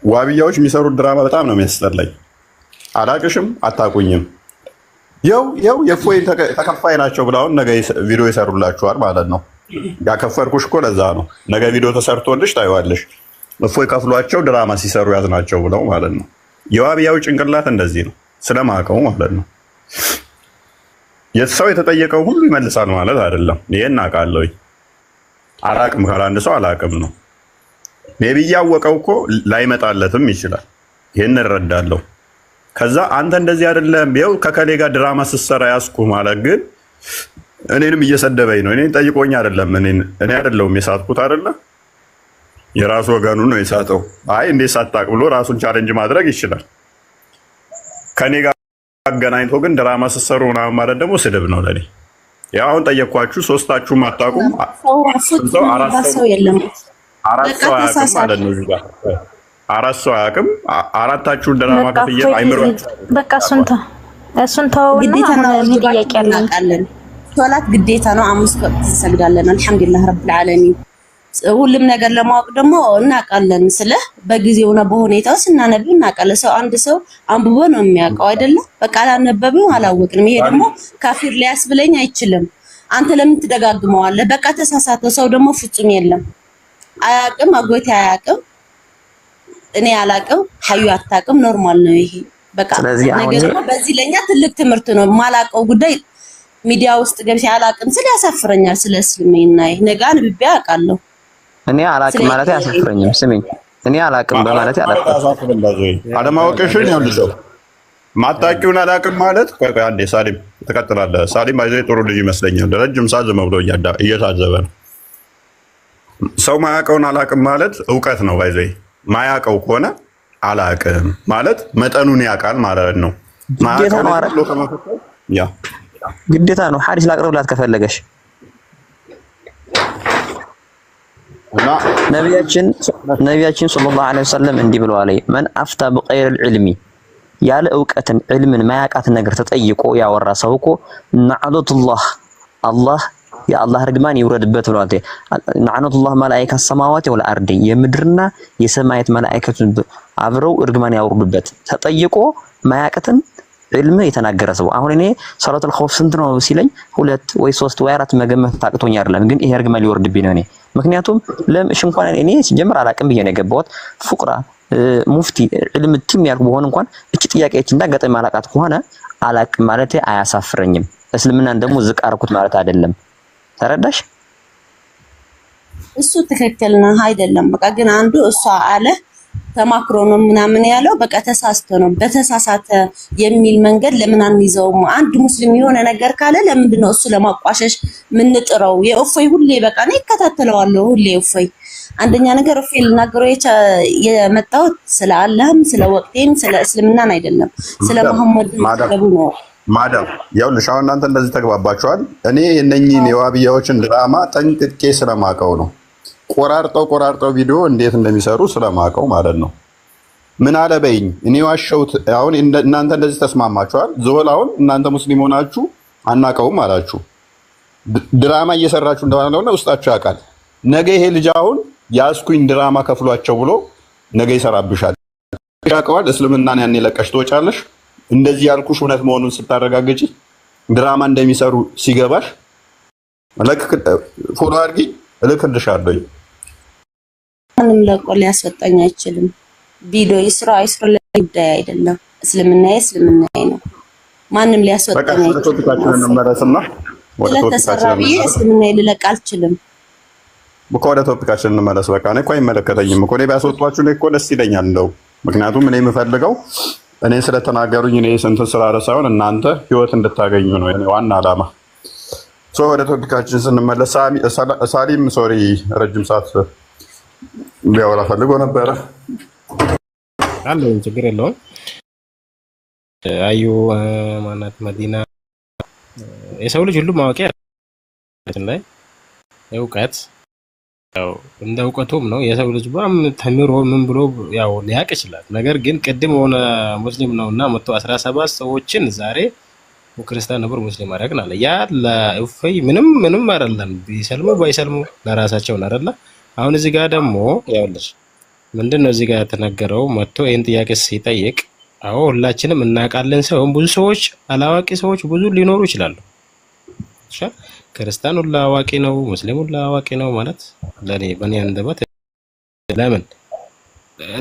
ዋብያዎች የሚሰሩት ድራማ በጣም ነው የሚያስጠላኝ። አላቅሽም፣ አታቁኝም፣ የው የፎይ ተከፋይ ናቸው ብለውን ነገ ቪዲዮ ይሰሩላችኋል ማለት ነው። ያከፈርኩሽ እኮ ለዛ ነው። ነገ ቪዲዮ ተሰርቶልሽ ታይዋለሽ። እፎይ ከፍሏቸው ድራማ ሲሰሩ ያዝናቸው ብለው ማለት ነው። የዋብያው ጭንቅላት እንደዚህ ነው ስለማቀው ማለት ነው። የሰው የተጠየቀው ሁሉ ይመልሳል ማለት አይደለም። ይሄን አውቃለሁ። አላቅም ካለ አንድ ሰው አላቅም ነው። ሜቢ ያወቀው እኮ ላይመጣለትም ይችላል። ይሄን እረዳለሁ። ከዛ አንተ እንደዚህ አይደለም ይኸው ከከሌ ጋር ድራማ ስትሰራ ያስኩ ማለት ግን እኔንም እየሰደበኝ ነው። እኔን ጠይቆኝ አይደለም። እኔ አይደለሁም የሳትኩት አይደለ? የራሱ ወገኑ ነው የሳተው። አይ እንዴት ሳታቅ ብሎ ራሱን ቻሌንጅ ማድረግ ይችላል። ከኔ ጋር አገናኝቶ ግን ድራማ ስትሰሩ ምናምን ማለት ደግሞ ስድብ ነው ለኔ። ያው አሁን ጠየኳችሁ፣ ሶስታችሁም አታውቁም። አራት ሰው አያውቅም ማለት ነው። እዚህ ጋር አራት ሰው አያውቅም። አራታችሁን ድራማ ከፍዬ አይምሯችሁ በቃ እሱን ተውና ምን ጥያቄ አለን? ሶላት ግዴታ ነው። 5 ወቅት እንሰግዳለን። አልሐምዱሊላህ ረብል ዓለሚን። ሁሉም ነገር ለማወቅ ደግሞ እናውቃለን ስለ በጊዜው ነው በሁኔታው ስናነብ እናውቃለን። ሰው አንድ ሰው አንብቦ ነው የሚያውቀው አይደለም። በቃ አላነበብም አላወቅንም። ይሄ ደግሞ ካፊር ሊያስብለኝ አይችልም። አንተ ለምን ትደጋግመዋለህ? በቃ ተሳሳተ። ሰው ደግሞ ፍጹም የለም። አያውቅም፣ አጎቴ አያውቅም፣ እኔ አላውቅም፣ ሀዩ አታውቅም። ኖርማል ነው ይሄ በቃ። ነገር ደግሞ በዚህ ለኛ ትልቅ ትምህርት ነው። ማላውቀው ጉዳይ ሚዲያ ውስጥ ገብቼ አላውቅም ስለ ያሳፍረኛል። ስለ እስልምና ነገ አንብቤ አውቃለሁ። እኔ አላውቅም ማለት ያሳፍረኛል። ስሚኝ፣ እኔ አላውቅም በማለት አላውቅም አለማወቅሽን ይኸውልሽ፣ ማታውቂውን አላውቅም ማለት ቆይ አንዴ ሳሊም ትቀጥላለህ። ሳሊም አይዘይ ጥሩ ልጅ ይመስለኛል። ረጅም ሰዓት ዝም ብሎ እየታዘበ ነው። ሰው ማያውቀውን አላውቅም ማለት እውቀት ነው። አይዘይ ማያውቀው ከሆነ አላውቅም ማለት መጠኑን ያውቃል ማለት ነው። ግዴታ ነው። ሐዲስ ላቅርብላት ከፈለገሽ ነቢያችን ሰለላሁ ዐለይሂ ወሰለም እንዲህ ብለዋል። መን አፍታ በገይሪል ዒልሚ ያለ እውቀትን ዒልምን ማያውቃትን ነገር ተጠይቆ ያወራ ሰው እኮ ነዕነቱላህ አላህ የአላህ ርግማን ይውረድበት ብለዋል። ነዕነቱላህ መላኢካ ሰማዋት ወል አርዲ የምድርና የሰማያት መላኢካቱን አብረው ርግማን ያወርዱበት ተጠይቆ ማያውቃትን ዒልም የተናገረ ሰው። አሁን እኔ ሰላቱል ኸውፍ ስንት ነው ሲለኝ 2 ወይ 3 ወይ 4 መገመት ታቅቶኝ አይደለም፣ ግን ይሄ ርግማን ሊወርድብኝ ነው። እኔ ምክንያቱም ለምሽ እንኳን እኔ ሲጀምር አላቅም ብዬ ነው የገባሁት። ፉቅራ ሙፍቲ ዒልም ቲም ያልኩ በሆነ እንኳን እቺ ጥያቄዎች እንዳጋጠመ ማላቃት ከሆነ አላቅም ማለት አያሳፍረኝም። እስልምናን ደግሞ ዝቅ አርኩት ማለት አይደለም። ተረዳሽ? እሱ ትክክል ነው አይደለም። በቃ ግን አንዱ እሷ አለ ተማክሮ ነው ምናምን ያለው በቃ ተሳስቶ ነው። በተሳሳተ የሚል መንገድ ለምን አንይዘውም? አንድ ሙስሊም የሆነ ነገር ካለ ለምንድን ነው እሱ ለማቋሸሽ ምንጥረው? የእፎይ ሁሌ በቃ ነው ይከታተለዋለሁ ሁሌ እፎይ። አንደኛ ነገር እፎይ ልናገረው የመጣሁት ስለ አላህም ስለ ወቅቴም ስለ እስልምናን አይደለም፣ ስለ መሐመድ ነው። ማዳም ያውልሽ አሁን እናንተ እንደዚህ ተግባባችኋል። እኔ እነኚህን የዋብያዎችን ድራማ ጠንቅቄ ስለማውቀው ነው። ቆራርጠው ቪዲዮ እንዴት እንደሚሰሩ ስለማውቀው ማለት ነው። ምን አለ በይኝ፣ እኔ ዋሸሁት። አሁን እናንተ እንደዚህ ተስማማችኋል። ዞል አሁን እናንተ ሙስሊም ሆናችሁ አናውቀውም አላችሁ። ድራማ እየሰራችሁ እንደሆነ ውስጣችሁ ያውቃል። ነገ ይሄ ልጅ አሁን ያስኩኝ ድራማ ከፍሏቸው ብሎ ነገ ይሰራብሻል። ያውቀዋል። እስልምናን ያኔ ለቀሽ ትወጫለሽ። እንደዚህ ያልኩሽ እውነት መሆኑን ስታረጋግጪ ድራማ እንደሚሰሩ ሲገባሽ ፎሎ አድርጊ፣ እልክልሻለሁ። ማንም ለቆ ሊያስወጣኝ አይችልም። ቪዲዮ ይስራ አይስራ ጉዳይ አይደለም። እስልምናዬ ነው። ማንም ሊያስወጣኝ አይችልም። ስለተሰራ ብዬ እስልምናዬ ልለቅ አልችልም። ወደ ቶፒካችን እንመለስ። በቃ እኔ እኮ አይመለከተኝም እኮ። እኔ ቢያስወጧችሁ እኔ እኮ ደስ ይለኛል እንደው። ምክንያቱም እኔ የምፈልገው እኔ ስለተናገሩኝ እኔ ስንት ስላለ ሳይሆን እናንተ ህይወት እንድታገኙ ነው የኔ ዋና ዓላማ። ወደ ቶፒካችን ስንመለስ ሳሊም ሶሪ ረጅም ሰዓት ሊያወራ ፈልጎ ነበረ። አለው ችግር የለውም። አዩ ማናት መዲና የሰው ልጅ ሁሉ ማወቂያ ላይ እውቀት ያው እንደ እውቀቱም ነው። የሰው ልጅ ተምሮ ምን ብሎ ያው ሊያቅ ይችላል። ነገር ግን ቅድም ሆነ ሙስሊም ነውና 117 ሰዎችን ዛሬ ክርስቲያን ነበር ሙስሊም አደረግናል። ያ ለእፎይ ምንም አይደለም። ቢሰልሙ ባይሰልሙ ለራሳቸው ነው አይደለ? አሁን እዚህ ጋር ደግሞ ያውልሽ ምንድነው እዚህ ጋር የተነገረው? መጥቶ ይሄን ጥያቄ ሲጠይቅ አዎ ሁላችንም እናውቃለን። ብዙ ሰዎች አላዋቂ ሰዎች ብዙ ሊኖሩ ይችላሉ። እሺ ክርስቲያን ሁሉ አዋቂ ነው፣ ሙስሊም ሁሉ አዋቂ ነው ማለት ለኔ በእኔ አንደበት ለምን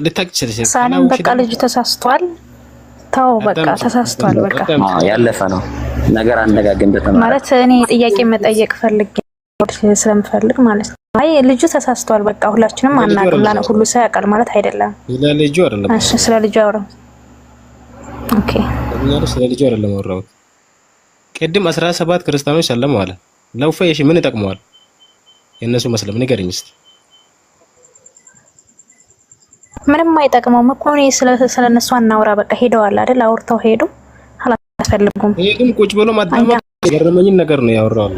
ልታክችል ሳንም በቃ ልጅ ተሳስቷል። ተው በቃ ተሳስቷል። በቃ ያለፈ ነው ነገር አነጋገን በተማረ ማለት እኔ ጥያቄ መጠየቅ ፈልጌ ስለምፈልግ ማለት ነው። አይ ልጁ ተሳስቷል። በቃ ሁላችንም አናውቅም። ለኔ ሁሉ ሰው ያውቃል ማለት አይደለም። ስለ ልጁ አይደለም። እሺ ስለ ልጁ አውራ። ኦኬ ስለ ልጁ አይደለም አውራው። ቅድም 17 ክርስቲያኖች ሰለሙ አለ። ለእፎይ እሺ ምን ይጠቅመዋል? የነሱ መስለም ንገረኝ እስቲ። ምንም አይጠቅመውም እኮ ነው። ስለነሱ አናውራ። በቃ ሄደዋል አይደል? አውርተው ሄዱ። አላስፈልጉም። ይሄን ቁጭ ብሎ ማዳመጥ የገረመኝን ነገር ነው ያወራው።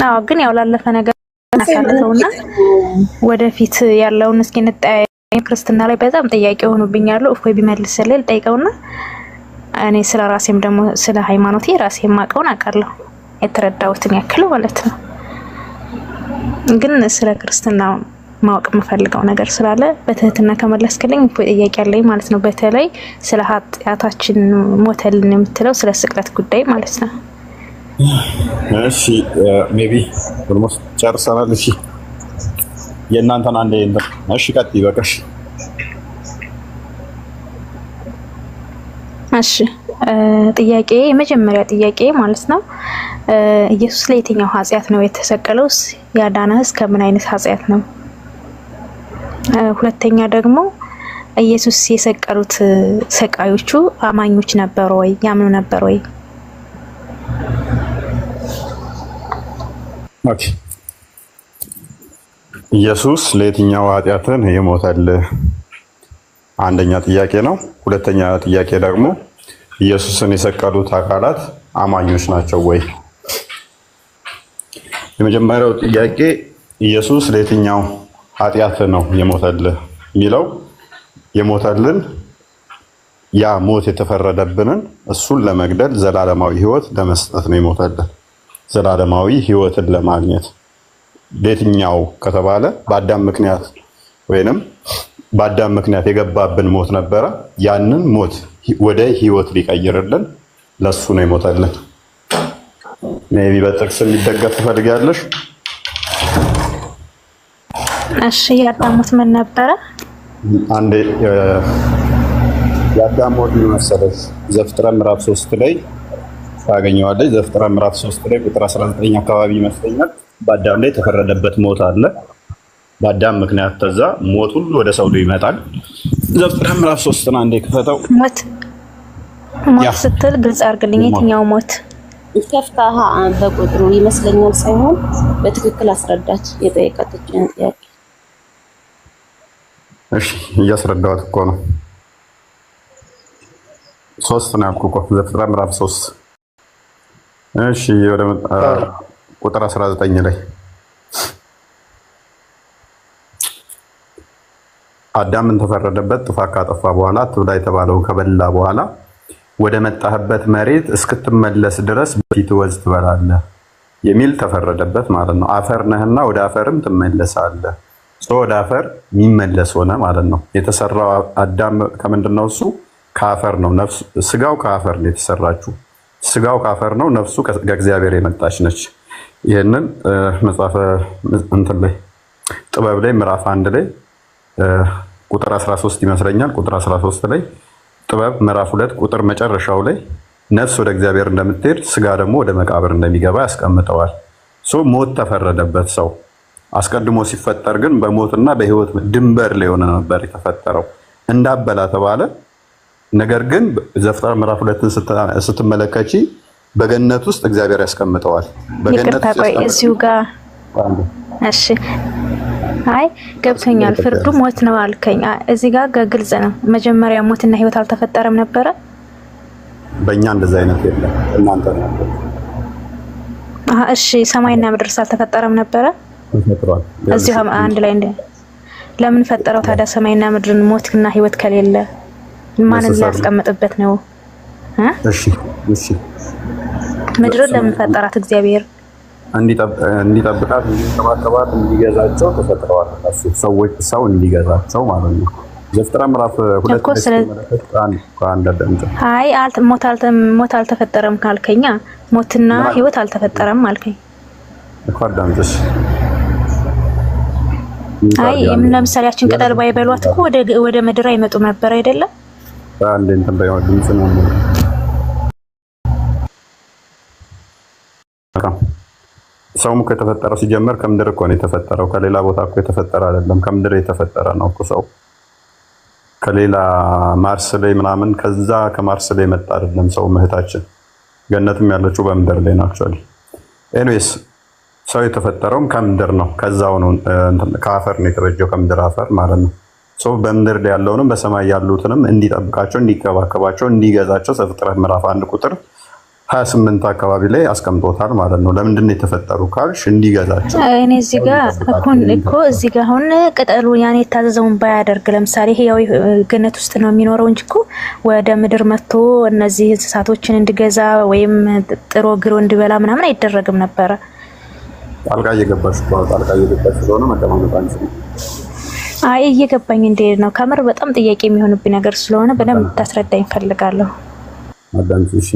አዎ ግን ያው ላለፈ ነገር አሳልፈውና ወደፊት ያለውን እስኪ እንጠያይ። ክርስትና ላይ በጣም ጥያቄ ሆኖብኛል። እፎይ ቢመልስልኝ ጠይቀውና እኔ ስለ ራሴም ደግሞ ስለ ሃይማኖቴ ራሴ ማቀውን አውቃለሁ። የተረዳሁትን ያክል ማለት ነው። ግን ስለ ክርስትና ማወቅ የምፈልገው ነገር ስላለ በትህትና ከመለስክልኝ ጥያቄ አለኝ ማለት ነው። በተለይ ስለ ኃጢአታችን ሞተልን የምትለው ስለ ስቅለት ጉዳይ ማለት ነው። እሺ ሜቢ ኦልሞስት ጨርሰናል። እሺ የእናንተን አንዴ እሺ ቀጥይ በቃሽ። እሺ ጥያቄ የመጀመሪያ ጥያቄ ማለት ነው ኢየሱስ ለየትኛው ኃጢአት ነው የተሰቀለው? ያዳነህስ ከምን አይነት ኃጢአት ነው? ሁለተኛ ደግሞ ኢየሱስ የሰቀሉት ሰቃዮቹ አማኞች ነበሩ ወይ? ያምኑ ነበር ወይ? ኦኬ ኢየሱስ ለየትኛው ኃጢአትን የሞተልህ አንደኛ ጥያቄ ነው። ሁለተኛ ጥያቄ ደግሞ ኢየሱስን የሰቀሉት አካላት አማኞች ናቸው ወይ? የመጀመሪያው ጥያቄ ኢየሱስ ለየትኛው ኃጢአት ነው የሞተልህ የሚለው የሞተልን ያ ሞት የተፈረደብንን እሱን ለመግደል ዘላለማዊ ሕይወት ለመስጠት ነው የሞተልን። ዘላለማዊ ሕይወትን ለማግኘት ለየትኛው ከተባለ በአዳም ምክንያት ወይንም በአዳም ምክንያት የገባብን ሞት ነበረ። ያንን ሞት ወደ ሕይወት ሊቀይርልን ለሱ ነው የሞተልን። ሜቢ በጥቅስ የሚደገፍ ትፈልጊያለሽ? እሺ የአዳም ሞት ምን ነበረ? አንዴ የአዳም ሞት ምን መሰለሽ? ዘፍጥረት ምዕራፍ 3 ላይ ታገኘዋለሽ። ዘፍጥረት ምዕራፍ 3 ላይ ቁጥር 19 አካባቢ ይመስለኛል። በአዳም ላይ የተፈረደበት ሞት አለ። በአዳም ምክንያት ተዛ ሞት ሁሉ ወደ ሰው ላይ ይመጣል። ዘፍጥረት ምዕራፍ 3 አንዴ ክፈተው። ሞት ስትል ግልጽ አድርግልኝ። የትኛው ሞት? ከፍታህ በቁጥሩ ይመስለኛል ሳይሆን በትክክል አስረዳች የጠየቀችውን ጥያቄ። እሺ እያስረዳኋት እኮ ነው። 3 ነው ያልኩህ እኮ ዘፍጥረት ምዕራፍ 3። እሺ ወደ ቁጥር 19 ላይ አዳምን ተፈረደበት ጥፋት ካጠፋ በኋላ አትብላ የተባለው ከበላ በኋላ ወደ መጣህበት መሬት እስክትመለስ ድረስ በፊት ወዝ ትበላለህ የሚል ተፈረደበት ማለት ነው። አፈር ነህና ወደ አፈርም ትመለሳለህ። ወደ አፈር የሚመለስ ሆነ ማለት ነው። የተሰራው አዳም ከምንድን ነው? እሱ ከአፈር ነው። ነፍሱ ስጋው ከአፈር ነው የተሰራችው። ስጋው ከአፈር ነው፣ ነፍሱ ከእግዚአብሔር የመጣች ነች። ይህንን መጽሐፈ እንትን ላይ ጥበብ ላይ ምዕራፍ 1 ላይ ቁጥር 13 ይመስለኛል። ቁጥር 13 ላይ ጥበብ ምዕራፍ 2 ቁጥር መጨረሻው ላይ ነፍስ ወደ እግዚአብሔር እንደምትሄድ ስጋ ደግሞ ወደ መቃብር እንደሚገባ ያስቀምጠዋል። ሞት ተፈረደበት ሰው አስቀድሞ ሲፈጠር ግን በሞትና በሕይወት ድንበር ላይ ሆነ ነበር የተፈጠረው። እንዳበላ ተባለ። ነገር ግን ዘፍጥረት ምዕራፍ 2ን ስትመለከቺ በገነት ውስጥ እግዚአብሔር ያስቀምጠዋል። በገነት ውስጥ እዚሁ ጋር እሺ፣ አይ ገብቶኛል። ፍርዱ ሞት ነው አልከኝ። እዚህ ጋር ግልጽ ነው። መጀመሪያ ሞትና ሕይወት አልተፈጠረም ነበረ። በእኛ እንደዛ አይነት የለም። እናንተ ነው። እሺ ሰማይና ምድር አልተፈጠረም ነበረ። ተፈጥሯል። እዚሁ አንድ ላይ ለምን ፈጠረው ታዲያ? ሰማይና ምድርን ሞትና ሕይወት ከሌለ ማንን ሊያስቀምጥበት ነው? እሺ ምድርን ለምን ፈጠራት? እግዚአብሔር እንዲጠብቃት፣ እንዲንከባከባት፣ እንዲገዛቸው ተፈጥረዋል። ሰዎች ሰው እንዲገዛቸው ማለት ነው። ዘፍጥረት ምዕራፍ 2 አይ ሞት አልተፈጠረም ካልከኛ ሞትና ሕይወት አልተፈጠረም አልከኝ እኮ አዳምጥሽ። አይ ለምሳሌያችን ቅጠል ባይበሏት እኮ ወደ ምድር አይመጡም ነበር አይደለም? አንዴ እንትን ባይሆን ድምጽ ነው። ሰውም እኮ የተፈጠረው ሲጀመር ከምድር እኮ ነው የተፈጠረው። ከሌላ ቦታ እኮ የተፈጠረ አይደለም። ከምድር የተፈጠረ ነው እኮ ሰው። ከሌላ ማርስ ላይ ምናምን ከዛ ከማርስ ላይ መጣ አይደለም ሰው። እህታችን ገነትም ያለችው በምድር ላይ ናቸው። ኤኒዌይስ ሰው የተፈጠረውም ከምድር ነው። ከዛው ነው ከአፈር ነው የተበጀው፣ ከምድር አፈር ማለት ነው። ሰው በምድር ላይ ያለውንም በሰማይ ያሉትንም እንዲጠብቃቸው፣ እንዲከባከባቸው፣ እንዲገዛቸው ዘፍጥረት ምዕራፍ 1 ቁጥር 28 አካባቢ ላይ አስቀምጦታል ማለት ነው። ለምንድን ነው የተፈጠሩ ካልሽ እንዲገዛቸው። እኔ እዚህ ጋር እዚህ ጋር አሁን ቅጠሉ ያን የታዘዘውን ባያደርግ ለምሳሌ ያው ገነት ውስጥ ነው የሚኖረው እንጂ እኮ ወደ ምድር መጥቶ እነዚህ እንስሳቶችን እንዲገዛ ወይም ጥሮ ግሮ እንዲበላ ምናምን አይደረግም ነበረ። ጣልቃ እየገባሽ ስለሆነ መደማመጥ አንችልም። አይ እየገባኝ እንዴት ነው? ከምር በጣም ጥያቄ የሚሆንብኝ ነገር ስለሆነ በደንብ ታስረዳኝ ፈልጋለሁ። አዳምጪ እሺ።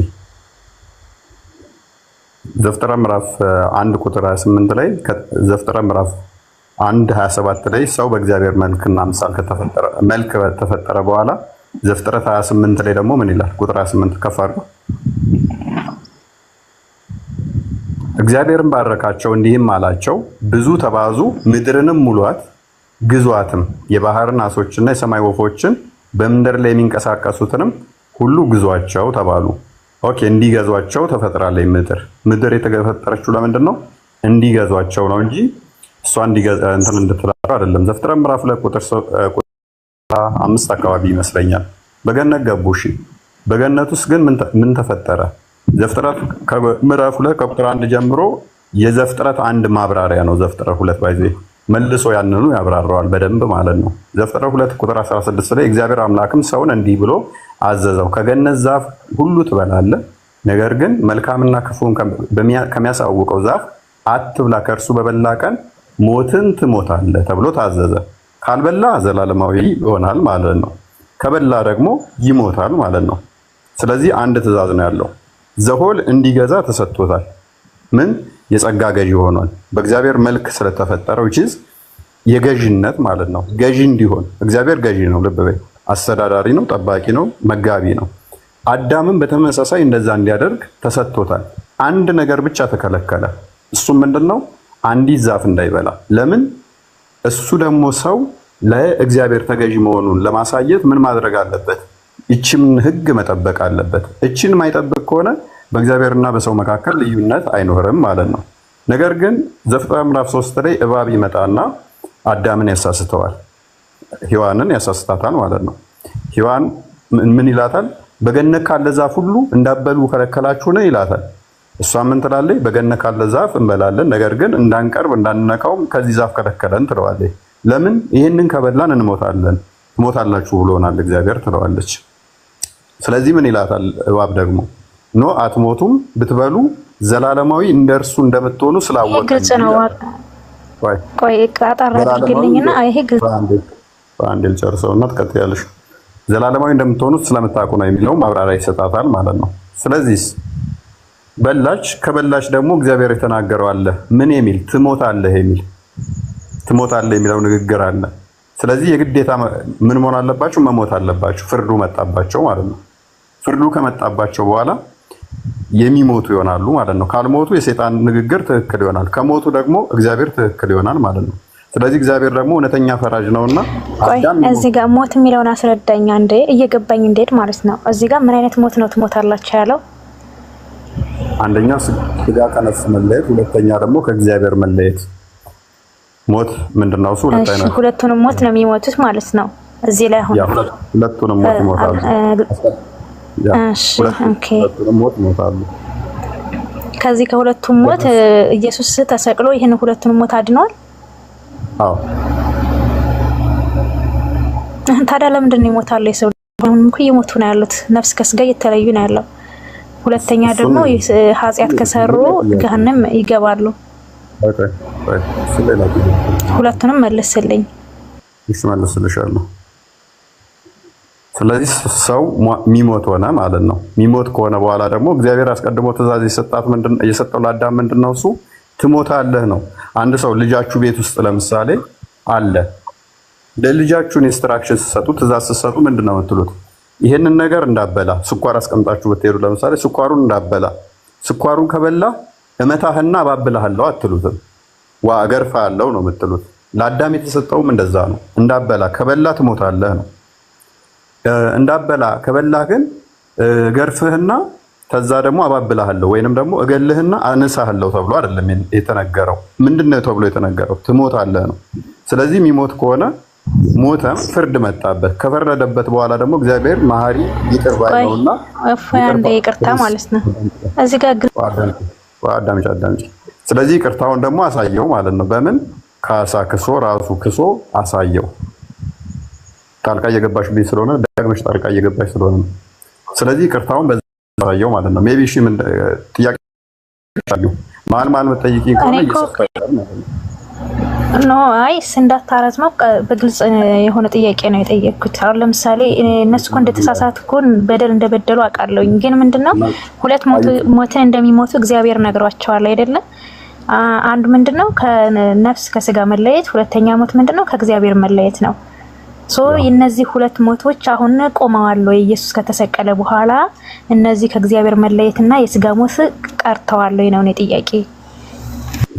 ዘፍጥረት ምዕራፍ 1 ቁጥር 28 ላይ ዘፍጥረት ምዕራፍ 1:27 ላይ ሰው በእግዚአብሔር መልክና ምሳል ከተፈጠረ በኋላ ዘፍጥረት 28 ላይ ደግሞ ምን ይላል? ቁጥር 28 ከፍ አድርጎ እግዚአብሔርን ባረካቸው እንዲህም አላቸው፣ ብዙ ተባዙ፣ ምድርንም ሙሏት፣ ግዟትም፣ የባህርን ዓሦችና የሰማይ ወፎችን በምድር ላይ የሚንቀሳቀሱትንም ሁሉ ግዟቸው ተባሉ። ኦኬ፣ እንዲገዟቸው ተፈጥራለች ምድር የተፈጠረችው ለምንድን ነው? እንዲገዟቸው ነው እንጂ እሷ እንትን እንድትላቸው አይደለም። ዘፍጥረት ምዕራፍ 2 ቁጥር 5 አካባቢ ይመስለኛል በገነት ገቡ። እሺ፣ በገነት ውስጥ ግን ምን ተፈጠረ? ዘፍጥረት ምዕራፍ 2 ከቁጥር 1 ጀምሮ የዘፍጥረት 1 ማብራሪያ ነው። ዘፍጥረት 2 ባይዘ መልሶ ያንኑ ያብራራዋል በደንብ ማለት ነው። ዘፍጥረት 2 ቁጥር 16 ላይ እግዚአብሔር አምላክም ሰውን እንዲህ ብሎ አዘዘው፣ ከገነት ዛፍ ሁሉ ትበላለህ፣ ነገር ግን መልካምና ክፉን ከሚያሳውቀው ዛፍ አትብላ፣ ከእርሱ በበላ ቀን ሞትን ትሞታለህ ተብሎ ታዘዘ። ካልበላ ዘላለማዊ ይሆናል ማለት ነው፣ ከበላ ደግሞ ይሞታል ማለት ነው። ስለዚህ አንድ ትእዛዝ ነው ያለው። ዘሆል እንዲገዛ ተሰጥቶታል። ምን? የጸጋ ገዢ ሆኗል። በእግዚአብሔር መልክ ስለተፈጠረው ቺዝ የገዢነት ማለት ነው። ገዢ እንዲሆን እግዚአብሔር ገዢ ነው። ልብ በይ፣ አስተዳዳሪ ነው፣ ጠባቂ ነው፣ መጋቢ ነው። አዳምም በተመሳሳይ እንደዛ እንዲያደርግ ተሰጥቶታል። አንድ ነገር ብቻ ተከለከለ። እሱም ምንድነው? አንዲት ዛፍ እንዳይበላ። ለምን? እሱ ደግሞ ሰው ለእግዚአብሔር ተገዢ መሆኑን ለማሳየት ምን ማድረግ አለበት? እቺን ሕግ መጠበቅ አለበት። እቺን ማይጠብቅ ከሆነ በእግዚአብሔርና በሰው መካከል ልዩነት አይኖርም ማለት ነው። ነገር ግን ዘፍጥረት ምዕራፍ 3 ላይ እባብ ይመጣና አዳምን ያሳስተዋል፣ ሔዋንን ያሳስታታል ማለት ነው። ሔዋን ምን ይላታል? በገነት ካለ ዛፍ ሁሉ እንዳበሉ ከለከላችሁ ነው ይላታል። እሷ ምን ትላለች? በገነት ካለ ዛፍ እንበላለን፣ ነገር ግን እንዳንቀርብ እንዳንነካውም ከዚህ ዛፍ ከለከለን ትለዋለች። ለምን? ይህንን ከበላን እንሞታለን፣ ትሞታላችሁ ብሎናል እግዚአብሔር ትለዋለች። ስለዚህ ምን ይላታል እባብ ደግሞ? ኖ አትሞቱም፣ ብትበሉ ዘላለማዊ እንደርሱ እንደምትሆኑ ስላወቀ ግልጽ ነው። ቆይ ቃጣራ አድርግልኝና ይሄ ግልጽ አንዴ ልጨርሰውና ትቀጥያለሽ። ዘላለማዊ እንደምትሆኑ ስለምታውቁ ነው የሚለው ማብራሪያ ይሰጣታል ማለት ነው። ስለዚህ በላች። ከበላች ደግሞ እግዚአብሔር የተናገረው አለ ምን የሚል? ትሞታለህ የሚል ትሞታለህ የሚለው ንግግር አለ። ስለዚህ የግዴታ ምን መሆን አለባቸው? መሞት አለባቸው። ፍርዱ መጣባቸው ማለት ነው። ፍርዱ ከመጣባቸው በኋላ የሚሞቱ ይሆናሉ ማለት ነው። ካልሞቱ የሰይጣን ንግግር ትክክል ይሆናል፣ ከሞቱ ደግሞ እግዚአብሔር ትክክል ይሆናል ማለት ነው። ስለዚህ እግዚአብሔር ደግሞ እውነተኛ ፈራጅ ነውና እዚህ ጋር ሞት የሚለውን አስረዳኛ እንዴ፣ እየገባኝ እንዴት ማለት ነው? እዚህ ጋር ምን አይነት ሞት ነው ትሞታላችሁ ያለው? አንደኛ ስጋ ከነፍስ መለየት፣ ሁለተኛ ደግሞ ከእግዚአብሔር መለየት። ሞት ምንድነው? እሱ ሁለት አይነት ሁለቱንም ሞት ነው የሚሞቱት ማለት ነው። እዚህ ላይ አሁን ሁለቱንም ሞት ይሞታሉ። እሺ ኦኬ። ሁለቱንም ሞት ይሞታሉ። ከዚህ ከሁለቱም ሞት ኢየሱስ ተሰቅሎ ይሄን ሁለቱንም ሞት አድኗል። አዎ። ታዲያ ለምንድን ነው ይሞታሉ? የሰው አሁን እኮ እየሞቱ ነው ያሉት፣ ነፍስ ከስጋ እየተለዩ ነው ያለው። ሁለተኛ ደግሞ ኃጢአት ከሰሩ ገሃነም ይገባሉ። ሁለቱንም መልስልኝ። እሺ መልስልሻለሁ። ስለዚህ ሰው የሚሞት ሆነ ማለት ነው። የሚሞት ከሆነ በኋላ ደግሞ እግዚአብሔር አስቀድሞ ትእዛዝ የሰጠው ለአዳም ምንድነው? እሱ ትሞታለህ ነው። አንድ ሰው ልጃችሁ ቤት ውስጥ ለምሳሌ አለ። ለልጃችሁን ኢንስትራክሽን ስትሰጡ፣ ትእዛዝ ስትሰጡ ምንድነው የምትሉት? ይሄንን ነገር እንዳበላ ስኳር አስቀምጣችሁ ብትሄዱ ለምሳሌ ስኳሩን እንዳበላ፣ ስኳሩን ከበላ እመታህና አባብልሃለሁ አትሉትም። እገርፍሃለሁ ነው የምትሉት። ለአዳም የተሰጠውም እንደዛ ነው። እንዳበላ ከበላ ትሞታለህ ነው። እንዳበላ ከበላ ግን እገርፍህና ከዛ ደግሞ አባብልሃለሁ ወይንም ደግሞ እገልህና አነሳሃለሁ ተብሎ አይደለም የተነገረው። ምንድነው ተብሎ የተነገረው? ትሞታለህ ነው። ስለዚህ የሚሞት ከሆነ ሞተ፣ ፍርድ መጣበት። ከፈረደበት በኋላ ደግሞ እግዚአብሔር መሐሪ ይቅር ባይ ነውና አንዴ ይቅርታ ማለት ነው። እዚህ ጋር አዳምጪ። ስለዚህ ይቅርታውን ደግሞ አሳየው ማለት ነው። በምን? ካሳ ክሶ ራሱ ክሶ አሳየው። ጣልቃ እየገባሽብኝ ስለሆነ ደግመሽ ጣልቃ እየገባሽ ስለሆነ፣ ስለዚህ ይቅርታውን በዛ አሳየው ማለት ነው። ሜቢ እሺ ምን ጥያቄ ማን መጠይቂኝ ከሆነ እየሰፋ ኖ አይስ እንዳታረዝመው በግልጽ የሆነ ጥያቄ ነው የጠየቅኩት። አሁን ለምሳሌ እነሱ እኮ እንደተሳሳትኩ በደል እንደበደሉ አውቃለሁኝ። ግን ምንድነው ሁለት ሞትን እንደሚሞቱ እግዚአብሔር ነግሯቸዋል አይደለም? አንዱ ምንድነው ከነፍስ ከስጋ መለየት፣ ሁለተኛ ሞት ምንድነው ከእግዚአብሔር መለየት ነው። እነዚህ ሁለት ሞቶች አሁን ቆመዋል ወይ? ኢየሱስ ከተሰቀለ በኋላ እነዚህ ከእግዚአብሔር መለየትና የስጋ ሞት ቀርተዋል ወይ ነው ጥያቄ።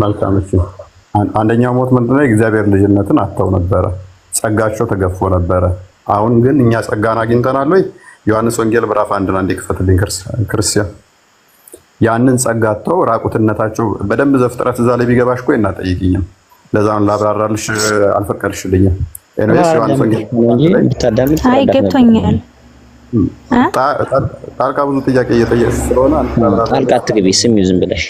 መልካም እሺ። አንደኛው ሞት ምንድነው? የእግዚአብሔር ልጅነትን አጥተው ነበረ፣ ጸጋቸው ተገፎ ነበረ። አሁን ግን እኛ ጸጋን አግኝተናል ወይ? ዮሐንስ ወንጌል ምዕራፍ 1 አንዴ ክፈትልኝ ክርስቲያን። ያንን ጸጋ አጥተው ራቁትነታቸው በደንብ ዘፍጥረት እዛ ላይ ቢገባሽ ቆይ እና ጠይቂኝም። ለዛውን ላብራራልሽ አልፈቀድሽልኝም። ኤኒዌይስ ዮሐንስ ወንጌል አይ ገብቶኛል። ጣልቃ ብዙ ጥያቄ እየጠየቅሽ ስለሆነ ጣልቃ አትግቢ፣ ስሚው ዝም ብለሽ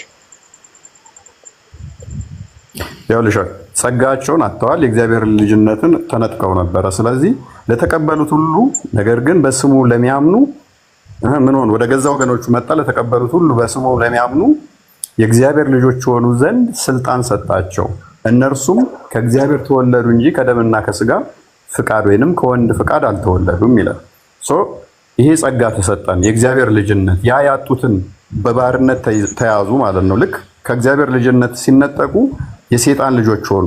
ያውልሽ ጸጋቸውን አጥተዋል፣ የእግዚአብሔር ልጅነትን ተነጥቀው ነበረ። ስለዚህ ለተቀበሉት ሁሉ ነገር ግን በስሙ ለሚያምኑ ምን ሆነ? ወደ ገዛ ወገኖቹ መጣ። ለተቀበሉት ሁሉ በስሙ ለሚያምኑ የእግዚአብሔር ልጆች ሆኑ ዘንድ ስልጣን ሰጣቸው። እነርሱም ከእግዚአብሔር ተወለዱ እንጂ ከደምና ከስጋ ፍቃድ ወይንም ከወንድ ፍቃድ አልተወለዱም ይላል። ይሄ ጸጋ ተሰጠን፣ የእግዚአብሔር ልጅነት። ያ ያጡትን በባርነት ተያዙ ማለት ነው። ልክ ከእግዚአብሔር ልጅነት ሲነጠቁ የሰይጣን ልጆች ሆኑ።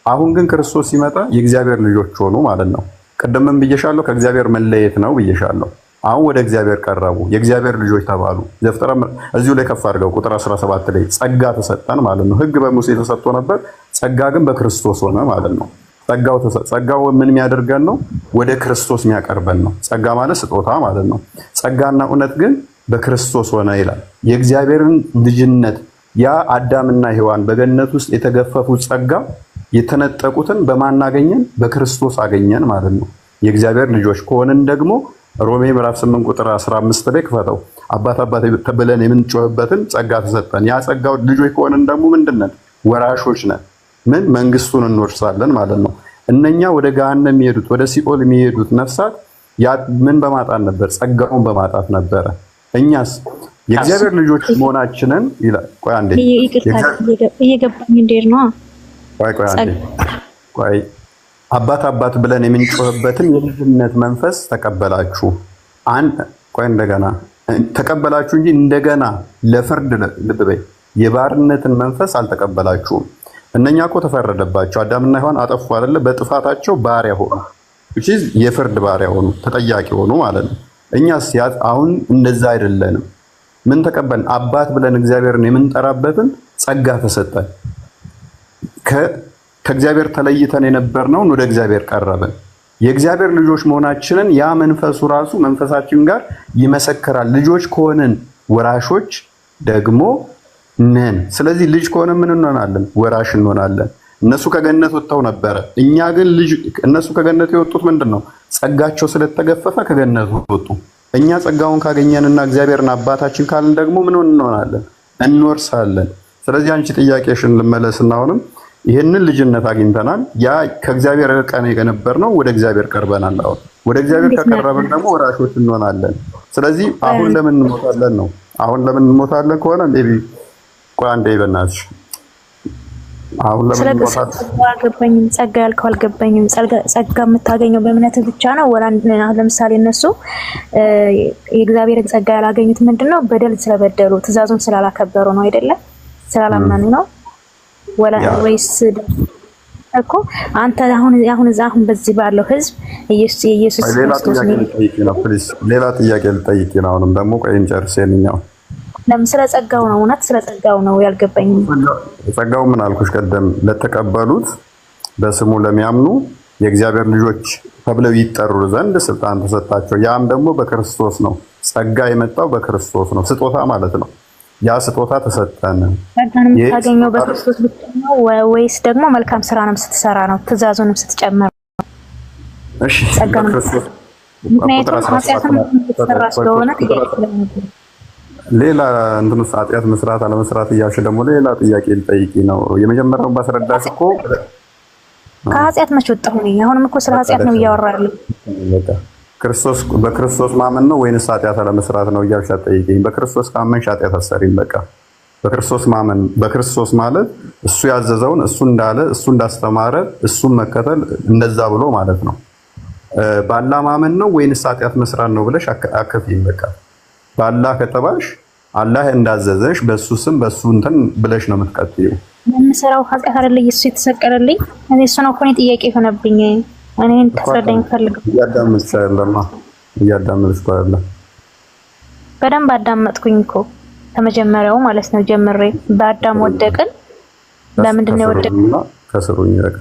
አሁን ግን ክርስቶስ ሲመጣ የእግዚአብሔር ልጆች ሆኑ ማለት ነው። ቅድምም ብዬሻለሁ፣ ከእግዚአብሔር መለየት ነው ብዬሻለሁ። አሁን ወደ እግዚአብሔር ቀረቡ፣ የእግዚአብሔር ልጆች ተባሉ። ዘፍጥረት እዚሁ ላይ ከፍ አድርገው ቁጥር 17 ላይ ጸጋ ተሰጠን ማለት ነው። ሕግ በሙሴ ተሰጥቶ ነበር፣ ጸጋ ግን በክርስቶስ ሆነ ማለት ነው። ጸጋው ምን የሚያደርገን ነው? ወደ ክርስቶስ የሚያቀርበን ነው። ጸጋ ማለት ስጦታ ማለት ነው። ጸጋና እውነት ግን በክርስቶስ ሆነ ይላል። የእግዚአብሔርን ልጅነት ያ አዳምና ሔዋን በገነት ውስጥ የተገፈፉት ጸጋ የተነጠቁትን በማን አገኘን? በክርስቶስ አገኘን ማለት ነው። የእግዚአብሔር ልጆች ከሆንን ደግሞ ሮሜ ምዕራፍ 8 ቁጥር 15 ላይ ክፈተው። አባት ብለን የምንጮህበትን ጸጋ ተሰጠን። ያ ጸጋው ልጆች ከሆንን ደግሞ ምንድነን? ወራሾች ነን። ምን? መንግስቱን እንወርሳለን ማለት ነው። እነኛ ወደ ገሃነም የሚሄዱት ወደ ሲኦል የሚሄዱት ነፍሳት ምን በማጣት ነበር? ጸጋውን በማጣት ነበረ። እኛስ የእግዚአብሔር ልጆች መሆናችንን ይላል። ቆይ አንዴ እየገባኝ እንዴት ነው? ቆይ አንዴ ቆይ አባት ብለን የምንጮህበትን የልጅነት መንፈስ ተቀበላችሁ። ቆይ እንደገና ተቀበላችሁ እንጂ እንደገና ለፍርድ ልብ በይ የባርነትን መንፈስ አልተቀበላችሁም። እነኛ እኮ ተፈረደባቸው። አዳምና ሔዋን አጠፉ አይደለ? በጥፋታቸው ባሪያ ሆኑ፣ የፍርድ ባሪያ ሆኑ፣ ተጠያቂ ሆኑ ማለት ነው። እኛስ አሁን እንደዛ አይደለንም። ምን ተቀበልን? አባት ብለን እግዚአብሔርን የምንጠራበትን ጸጋ ተሰጠን። ከእግዚአብሔር ተለይተን የነበርነውን ወደ እግዚአብሔር ቀረብን። የእግዚአብሔር ልጆች መሆናችንን ያ መንፈሱ ራሱ መንፈሳችን ጋር ይመሰክራል። ልጆች ከሆንን ወራሾች ደግሞ ነን። ስለዚህ ልጅ ከሆነ ምን እንሆናለን? ወራሽ እንሆናለን። እነሱ ከገነት ወጥተው ነበረ። እኛ ግን እነሱ ከገነት የወጡት ምንድን ነው? ጸጋቸው ስለተገፈፈ ከገነት ወጡ። እኛ ጸጋውን ካገኘንና እግዚአብሔርን አባታችን ካልን ደግሞ ምን እንሆናለን? እንወርሳለን። ስለዚህ አንቺ ጥያቄሽን ልመለስና አሁንም ይህንን ልጅነት አግኝተናል። ያ ከእግዚአብሔር ርቀን የነበርነው ወደ እግዚአብሔር ቀርበናል። አሁን ወደ እግዚአብሔር ከቀረብን ደግሞ ወራሾች እንሆናለን። ስለዚህ አሁን ለምን እንሞታለን ነው? አሁን ለምን እንሞታለን ከሆነ ሜቢ ቆይ አንዴ በእናትሽ አሁን ለምን አልገባኝም። ጸጋ ያልከው አልገባኝም። ጸጋ የምታገኘው በእምነት ብቻ ነው? ለምሳሌ እነሱ የእግዚአብሔርን ጸጋ ያላገኙት ምንድነው? በደል ስለበደሉ ትእዛዙን ስላላከበሩ ነው አይደለም? ስላላመኑ ነው ወይስ እኮ አንተ አሁን በዚህ ባለው ህዝብ ኢየሱስ ክርስቶስ ሌላ ጥያቄ ልጠይቅ ነው። አሁንም ደግሞ ቆይ እንጨርስ። የእኛው ለምን ስለ ጸጋው ነው? እውነት ስለ ጸጋው ነው ያልገባኝ። ጸጋው ምን አልኩሽ ቀደም? ለተቀበሉት በስሙ ለሚያምኑ የእግዚአብሔር ልጆች ተብለው ይጠሩ ዘንድ ስልጣን ተሰጣቸው። ያም ደግሞ በክርስቶስ ነው። ጸጋ የመጣው በክርስቶስ ነው። ስጦታ ማለት ነው። ያ ስጦታ ተሰጠን። ጸጋንም የምታገኘው በክርስቶስ ብቻ ነው ወይስ ደግሞ መልካም ስራንም ስትሰራ ነው? ትእዛዙንም ስትጨምር? እሺ በክርስቶስ ምክንያቱም ኃጢአትን ስትሰራ ስለሆነ ሌላ እንትኑ ኃጢአት መስራት አለመስራት እያልሽ ደግሞ ሌላ ጥያቄ ልጠይቂ ነው። የመጀመሪያውን ባስረዳሽ እኮ ከኃጢአት መች ወጣሁ እኔ? አሁንም እኮ ስለ ኃጢአት ነው እያወራለሁ። በክርስቶስ ማመን ነው ወይንስ ኃጢአት አለመስራት ነው እያልሽ አትጠይቂኝ። በክርስቶስ ካመንሽ ኃጢአት አትሰሪም። በቃ በክርስቶስ ማመን በክርስቶስ ማለት እሱ ያዘዘውን እሱ እንዳለ እሱ እንዳስተማረ እሱን መከተል እንደዛ ብሎ ማለት ነው። በአላህ ማመን ነው ወይንስ ኃጢአት መስራት ነው ብለሽ አከፊም። በቃ በአላህ ከተባልሽ አላህ እንዳዘዘሽ በሱ ስም በሱ እንትን ብለሽ ነው የምትቀጥይው። የምሰራው ኃጢአት አይደለ ኢየሱስ የተሰቀለልኝ እኔ እሱ ነው እኮ ጥያቄ ሆነብኝ። እኔን ተሰደኝ ፈልገው እያዳመጥሽ አይደለም። በደንብ አዳመጥኩኝ እኮ ከመጀመሪያው ማለት ነው ጀምሬ በአዳም ወደቅን። ለምንድን ነው ወደቅን? ከስሩኝ ረጋ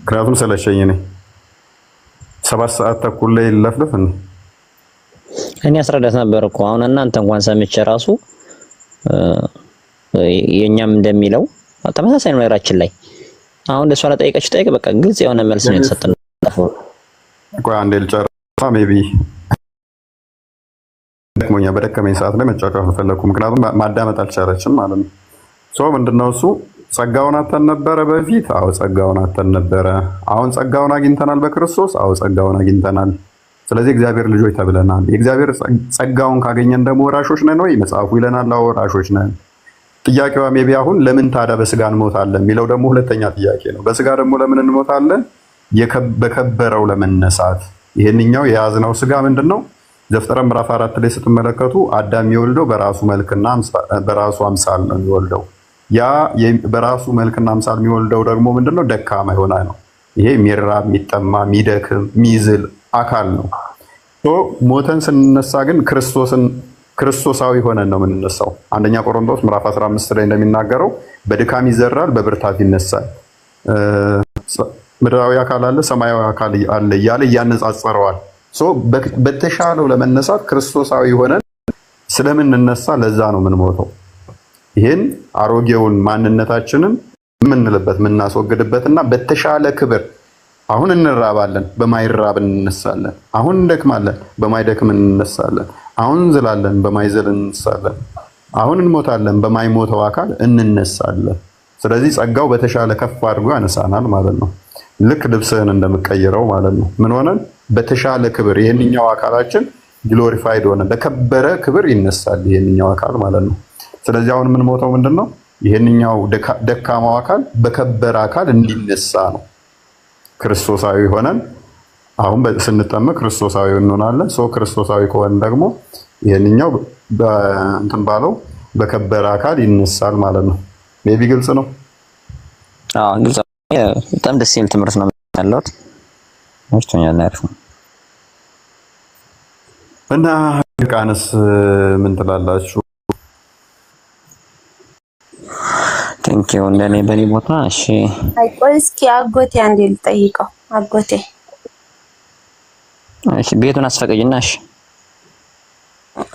ክራቱን ሰለቸኝ። እኔ 7 ሰዓት ተኩል ላይ ለፍለፍ እኔ አስረዳት ነበር እኮ አሁን እናንተ እንኳን ሰምቼ ራሱ የኛም እንደሚለው ተመሳሳይ ነው ነገራችን ላይ። አሁን ለሷ ለጠይቀች ጠይቅ በቃ ግልጽ የሆነ መልስ ነው የተሰጠን። ቆይ አንዴ ልጨርሳ። ሜቢ ደክሞኛ በደከመኝ ሰዓት ላይ መጫወት አልፈለኩም፣ ምክንያቱም ማዳመጥ አልቻለችም ማለት ነው። ምንድነው እሱ ጸጋውን አተን ነበረ በፊት። አዎ ጸጋውን አተን ነበረ። አሁን ጸጋውን አግኝተናል በክርስቶስ። አዎ ጸጋውን አግኝተናል። ስለዚህ እግዚአብሔር ልጆች ተብለናል። የእግዚአብሔር ጸጋውን ካገኘን ደግሞ ወራሾች ነን ወይ? መጽሐፉ ይለናል አዎ ወራሾች ነን። ጥያቄዋ ሜቢ አሁን ለምን ታዲያ በስጋ እንሞታለን የሚለው ደግሞ ሁለተኛ ጥያቄ ነው። በስጋ ደግሞ ለምን እንሞታለን? በከበረው ለመነሳት። ይሄንኛው የያዝነው ስጋ ምንድነው? ዘፍጥረት ምዕራፍ 4 ላይ ስትመለከቱ አዳም የሚወልደው በራሱ መልክና በራሱ አምሳል ነው የሚወልደው። ያ በራሱ መልክና አምሳል የሚወልደው ደግሞ ምንድነው? ደካማ የሆነ ነው። ይሄ የሚራብ የሚጠማ የሚደክም የሚዝል አካል ነው። ሞተን ስንነሳ ግን ክርስቶሳዊ ሆነን ነው የምንነሳው። አንደኛ ቆሮንቶስ ምዕራፍ 15 ላይ እንደሚናገረው በድካም ይዘራል በብርታት ይነሳል። ምድራዊ አካል አለ ሰማያዊ አካል አለ እያለ እያነጻጸረዋል። በተሻለው ለመነሳት ክርስቶሳዊ ሆነን ስለምንነሳ ለዛ ነው የምንሞተው። ይሄን አሮጌውን ማንነታችንን የምንልበት የምናስወግድበትና በተሻለ ክብር አሁን እንራባለን በማይራብ እንነሳለን። አሁን እንደክማለን በማይደክም እንነሳለን። አሁን እንዝላለን በማይዝል እንነሳለን። አሁን እንሞታለን በማይሞተው አካል እንነሳለን። ስለዚህ ጸጋው በተሻለ ከፍ አድርጎ ያነሳናል ማለት ነው። ልክ ልብስህን እንደምቀይረው ማለት ነው። ምን ሆነን በተሻለ ክብር ይሄንኛው አካላችን ግሎሪፋይድ ሆነ በከበረ ክብር ይነሳል ይሄንኛው አካል ማለት ነው። ስለዚህ አሁን የምንሞተው ምንድነው? ይሄንኛው ደካማው አካል በከበረ አካል እንዲነሳ ነው። ክርስቶሳዊ ሆነን አሁን ስንጠመቅ ክርስቶሳዊ እንሆናለን። ክርስቶሳዊ ከሆነ ደግሞ ይሄንኛው እንትን ባለው በከበረ አካል ይነሳል ማለት ነው። ሜቢ ግልጽ ነው። አዎ ግልጽ ነው። በጣም ደስ የሚል ትምህርት ነው ያለሁት። ወርቶኛል አሪፍ ነው። እና ቃንስ ምን ትላላችሁ? ቴንኪው እንደኔ በኔ ቦታ እሺ። አይ ቆይ እስኪ አጎቴ አንዴ ልጠይቀው። አጎቴ እሺ ቤቱን አስፈቅጂና እሺ።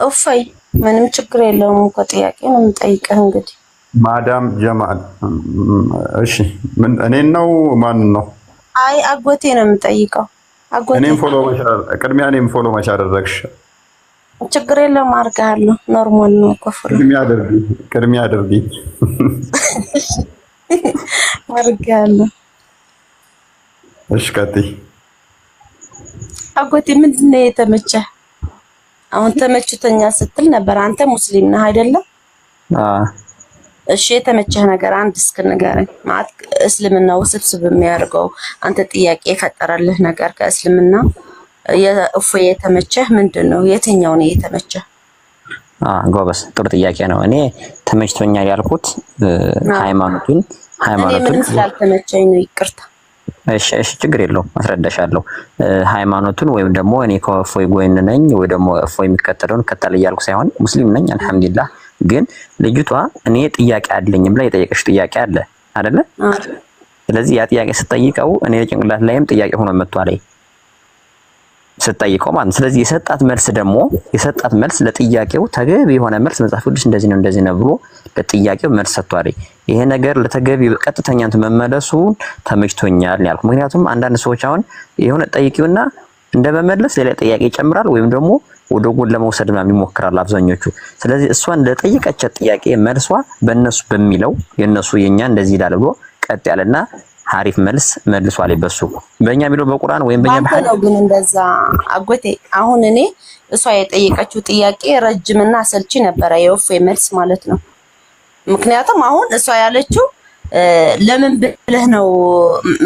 እፎይ ምንም ችግር የለውም እኮ ጥያቄ ነው የምጠይቀህ እንግዲህ ማዳም ጀማል እሺ እኔን ነው ማን ነው? አይ አጎቴ ነው የምጠይቀው። አጎቴ እኔም ፎሎ ቅድሚያ እኔም ፎሎ ማች አደረግሽ። ችግር የለውም አድርጋለሁ። ኖርማል ነው እኮ ፎሎ ቅድሚያ አድርጊ አድርጋለሁ። እሺ ቀጥይ። አጎቴ ምንድን ነው የተመቸህ? አሁን ተመችቶኛ ስትል ነበር። አንተ ሙስሊም ነህ አይደለም? እሺ የተመቸህ ነገር አንድ እስክ ንገረኝ። ማለት እስልምና ውስብስብ የሚያደርገው አንተ ጥያቄ የፈጠረልህ ነገር ከእስልምና እፎይ የተመቸህ ምንድን ነው? የትኛው ነው የተመቸህ? ጎበስ ጥሩ ጥያቄ ነው። እኔ ተመችቶኛል ያልኩት ሃይማኖቱን እኔ ምን ስላልተመቸኝ ነው ይቅርታ። እሺ ችግር የለውም አስረዳሻለሁ። ሃይማኖቱን ወይም ደግሞ እኔ ከእፎይ ጎን ነኝ ወይ ደግሞ እፎይ የሚከተለውን ከተል እያልኩ ሳይሆን ሙስሊም ነኝ አልሐምዱሊላህ። ግን ልጅቷ እኔ ጥያቄ አለኝ ብላ የጠየቀሽ ጥያቄ አለ አይደለ? ስለዚህ ያ ጥያቄ ስትጠይቀው እኔ ጭንቅላት ላይም ጥያቄ ሆኖ መጥቷል ስትጠይቀው ማለት። ስለዚህ የሰጣት መልስ ለጥያቄው ተገቢ የሆነ መልስ መጽሐፍ ቅዱስ እንደዚህ ነው ብሎ ለጥያቄው መልስ ሰጥቷል። ይሄ ነገር ለተገቢ ቀጥተኛ መመለሱን ተመችቶኛል ያልኩ። ምክንያቱም አንዳንድ ሰዎች አሁን የሆነ ጠይቂውና እንደመመለስ ሌላ ጥያቄ ይጨምራል ወይም ደግሞ ወደ ጎን ለመውሰድ ይሞክራል አብዛኞቹ። ስለዚህ እሷን ለጠየቀቻት ጥያቄ መልሷ በእነሱ በሚለው የነሱ የኛ እንደዚህ ይላል ብሎ ቀጥ ያለና አሪፍ መልስ መልሷል። በሱ በእኛ የሚለው በቁርአን ወይም በእኛ ባህል ነው። ግን እንደዛ አጎቴ አሁን እኔ እሷ የጠየቀችው ጥያቄ ረጅምና አሰልቺ ነበረ፣ የእፎይ መልስ ማለት ነው። ምክንያቱም አሁን እሷ ያለችው ለምን ብለህ ነው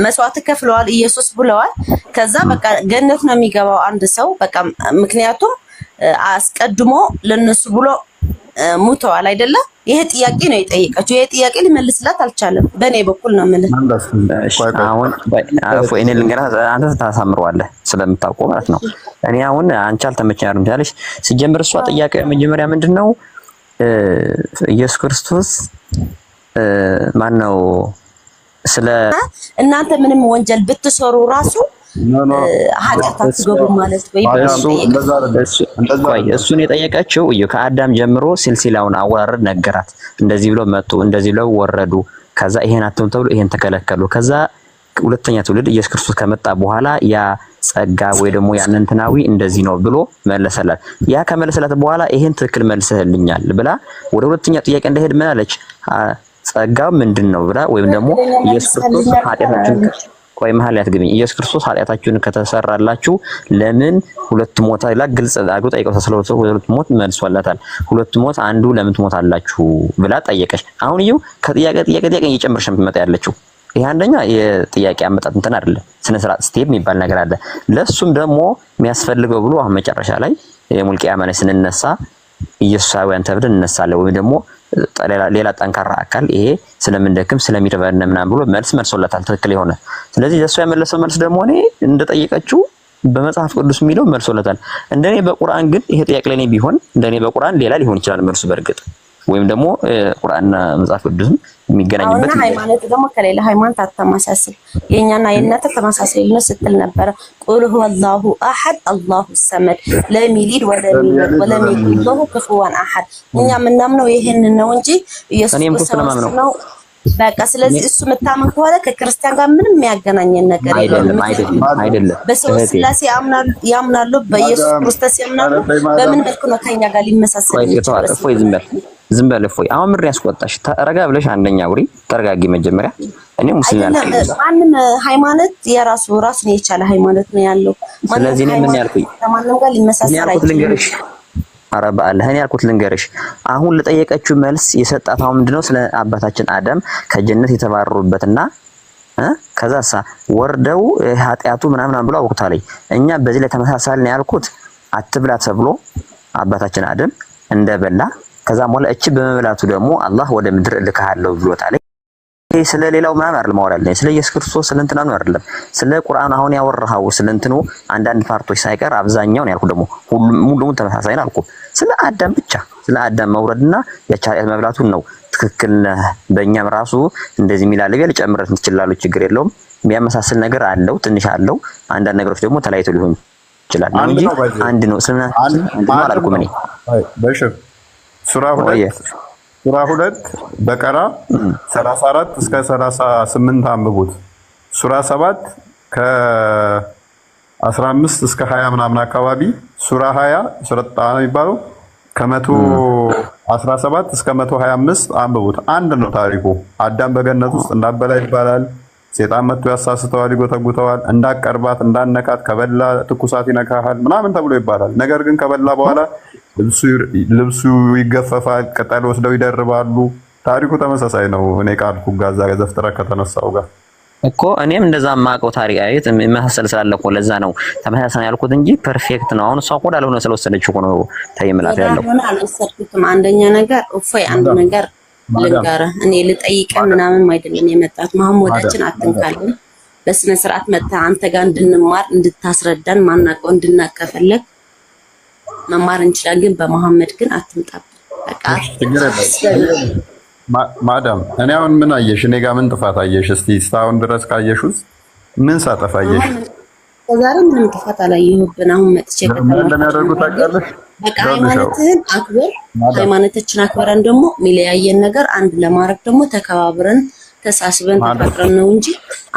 መስዋዕት ከፍለዋል ኢየሱስ ብለዋል። ከዛ በቃ ገነት ነው የሚገባው አንድ ሰው በቃ ምክንያቱም አስቀድሞ ለነሱ ብሎ ሙተዋል አይደለ? ይሄ ጥያቄ ነው የጠየቀችው። ይሄ ጥያቄ ሊመልስላት አልቻለም። በእኔ በኩል ነው የምልህ። አሁን እኔ ልንገርህ፣ አንተ ታሳምረዋለህ ስለምታውቀው ማለት ነው። እኔ አሁን አንቺ አልተመቸኝም ትያለሽ። ሲጀምር እሷ ጥያቄ መጀመሪያ ምንድነው ኢየሱስ ክርስቶስ ማነው ስለ እናንተ ምንም ወንጀል ብትሰሩ ራሱ ኃጢአት አትገቡም ማለት ወይ? እሱን የጠየቀችው ከአዳም ጀምሮ ሲልሲላውን አወራረድ ነገራት። እንደዚህ ብሎ መጡ፣ እንደዚህ ብለው ወረዱ፣ ከዛ ይሄን አትም ተብሎ ይሄን ተከለከሉ። ከዛ ሁለተኛ ትውልድ ኢየሱስ ክርስቶስ ከመጣ በኋላ ያ ጸጋ ወይ ደግሞ ያን እንትናዊ እንደዚህ ነው ብሎ መለሰላት። ያ ከመለሰላት በኋላ ይሄን ትክክል መልሰህልኛል ብላ ወደ ሁለተኛ ጥያቄ እንደሄድ ምን አለች? ጸጋው ምንድነው ብላ ወይም ደግሞ ኢየሱስ ክርስቶስ ኃጢአታችሁን ቆይ መሐል ያትግብኝ ኢየሱስ ክርስቶስ ኃጢአታችሁን ከተሰራላችሁ ለምን ሁለት ሞት አይላ ግልጽ አድርጎ ጠይቀው ተስለውት ሁለት ሞት መልሷላታል። ሁለት ሞት አንዱ ለምን ትሞታላችሁ ብላ ጠየቀች። አሁን ይኸው ከጥያቄ እየጨመረሽ የምትመጣ ያለችው ይሄ አንደኛ የጥያቄ አመጣጥ እንትን አይደለም፣ ስነ ስርዓት ስቴፕ የሚባል ነገር አለ። ለሱም ደግሞ የሚያስፈልገው ብሎ አሁን መጨረሻ ላይ የሙልቂያ ማነ ስንነሳ ኢየሱሳውያን ተብለን እንነሳለን ወይም ደግሞ ሌላ ጠንካራ አካል ይሄ ስለምንደክም ስለሚረበን ምናምን ብሎ መልሶላታል ትክክል የሆነ። ስለዚህ ለሱ ያመለሰው መልስ ደግሞ እኔ እንደጠየቀችው በመጽሐፍ ቅዱስ የሚለው መልሶላታል። እንደኔ በቁርአን ግን ይሄ ጥያቄ ለኔ ቢሆን እንደኔ በቁርአን ሌላ ሊሆን ይችላል መልሱ በርግጥ ወይም ደግሞ ቁርአንና መጽሐፍ ቅዱስም የሚገናኝበት ነው። ሃይማኖት ደግሞ ከሌላ ሃይማኖት አታማሳስል። የኛና የእናንተ ተመሳሳይነት ስትል ነበር። ቁል ሁወ አላሁ አሐድ አላሁ ሰመድ ለም ይሊድ ወለም ይውለድ ወለም የኩን ለሁ ኩፉወን አሐድ። እኛ የምናምነው ይሄንን ነው እንጂ ኢየሱስ ክርስቶስ ነው በቃ። ስለዚህ እሱ መታመን ከሆነ ከክርስቲያን ጋር ምንም የሚያገናኘን ነገር የለም። አይደለም በሰው ስላሴ ያምናሉ፣ በኢየሱስ ክርስቶስ ያምናሉ። በምን መልኩ ነው ከኛ ጋር ሊመሳሰል ይችላል? ዝም በል እፎይ። አሁን ምን ያስቆጣሽ? ተረጋ ብለሽ አንደኛ ውሪ ተረጋጊ መጀመሪያ። እኔ ሙስሊም ነኝ። ማንም ሃይማኖት ራሱን የቻለ ሃይማኖት ነው ያለው። ስለዚህ እኔ ምን ያልኩኝ ማንም ጋር ሊመሳሰል አይችልም። አረባ አላህ እኔ ያልኩት ልንገርሽ። አሁን ለጠየቀችው መልስ የሰጣት አሁን ምንድነው ስለ አባታችን አዳም ከጀነት የተባረሩበትና ከዛሳ ወርደው ኃጢያቱ ምናምን ብሎ አውቁታለኝ። እኛ በዚህ ላይ ተመሳሳልን ያልኩት አትብላ ተብሎ አባታችን አዳም እንደበላ ከዛ ሞላ እቺ በመብላቱ ደግሞ አላህ ወደ ምድር ልካሃለው ብሎታል። ይሄ ስለሌላው ምናምን አይደለም ማወራለኝ፣ ስለ ኢየሱስ ክርስቶስ ስለ እንትና ነው አይደለም፣ ስለ ቁርአን አሁን ያወራው ስለ እንትኑ አንዳንድ ፓርቶች ሳይቀር አብዛኛውን ያልኩ ደግሞ ሁሉም ተመሳሳይ ነው አልኩ። ስለ አዳም ብቻ ስለ አዳም መውረድና የቻሪያት መብላቱን ነው ትክክል። በእኛም ራሱ እንደዚህ ሚላል ቢል ጨምረት እንችላለን፣ ችግር የለውም። የሚያመሳስል ነገር አለው ትንሽ አለው። አንዳንድ ነገሮች ደግሞ ተለያይተው ሊሆን ይችላል እንጂ አንድ ነው። ስለና አንድ ነው አላልኩም እኔ በሽር ሱራ 2 በቀራ 34 እስከ 38 አንብቡት። ሱራ 7 ከ15 እስከ 20 ምናምን አካባቢ፣ ሱራ 20 ሱራ ጣና የሚባለው ከ117 እስከ 125 አንብቡት። አንድ ነው ታሪኩ። አዳም በገነት ውስጥ እንዳበላ ይባላል። ሴጣን መጥቶ ያሳስተዋል፣ ይጎተጉተዋል። እንዳቀርባት እንዳነካት ከበላ ትኩሳት ይነካሃል ምናምን ተብሎ ይባላል። ነገር ግን ከበላ በኋላ ልብሱ ይገፈፋል፣ ቅጠል ወስደው ይደርባሉ። ታሪኩ ተመሳሳይ ነው። እኔ ቃልኩ ጋዛ ዘፍጥረት ከተነሳው ጋር እኮ እኔም እንደዛ ማቀው ታሪክ አይት መሐሰል ስላለ እኮ ለዛ ነው ተመሳሳይ ያልኩት እንጂ ፐርፌክት ነው። አሁን እሷ እኮ ዳልሆነ ስለወሰደችው እኮ ነው ተይምላት ያለው። አንደኛ ነገር እፎይ አንድ ነገር ልንገርህ፣ እኔ ልጠይቅህ ምናምን አይደለም የመጣት መሐመዳችን አትንካልን። በስነ ስርዓት መጣ አንተ ጋር እንድንማር እንድታስረዳን ማናቀው እንድናከፈለክ መማር እንችላለን። ግን በመሐመድ ግን አትምጣብን በቃ። ማዳም እኔ አሁን ምን አየሽ? እኔ ጋር ምን ጥፋት አየሽ? እስቲ እስካሁን ድረስ ካየሽ ውስጥ ምን ሳጠፋ አየሽ? ዛሬ ምንም ጥፋት አላየሁብን። አሁን መጥቼ እንደሚያደርጉ ታውቂያለሽ። በቃ ሃይማኖትህን አክብር። ሃይማኖታችን አክብረን ደግሞ የሚለያየን ነገር አንድ ለማድረግ ደግሞ ተከባብረን ተሳስበን ተፈቅረን ነው እንጂ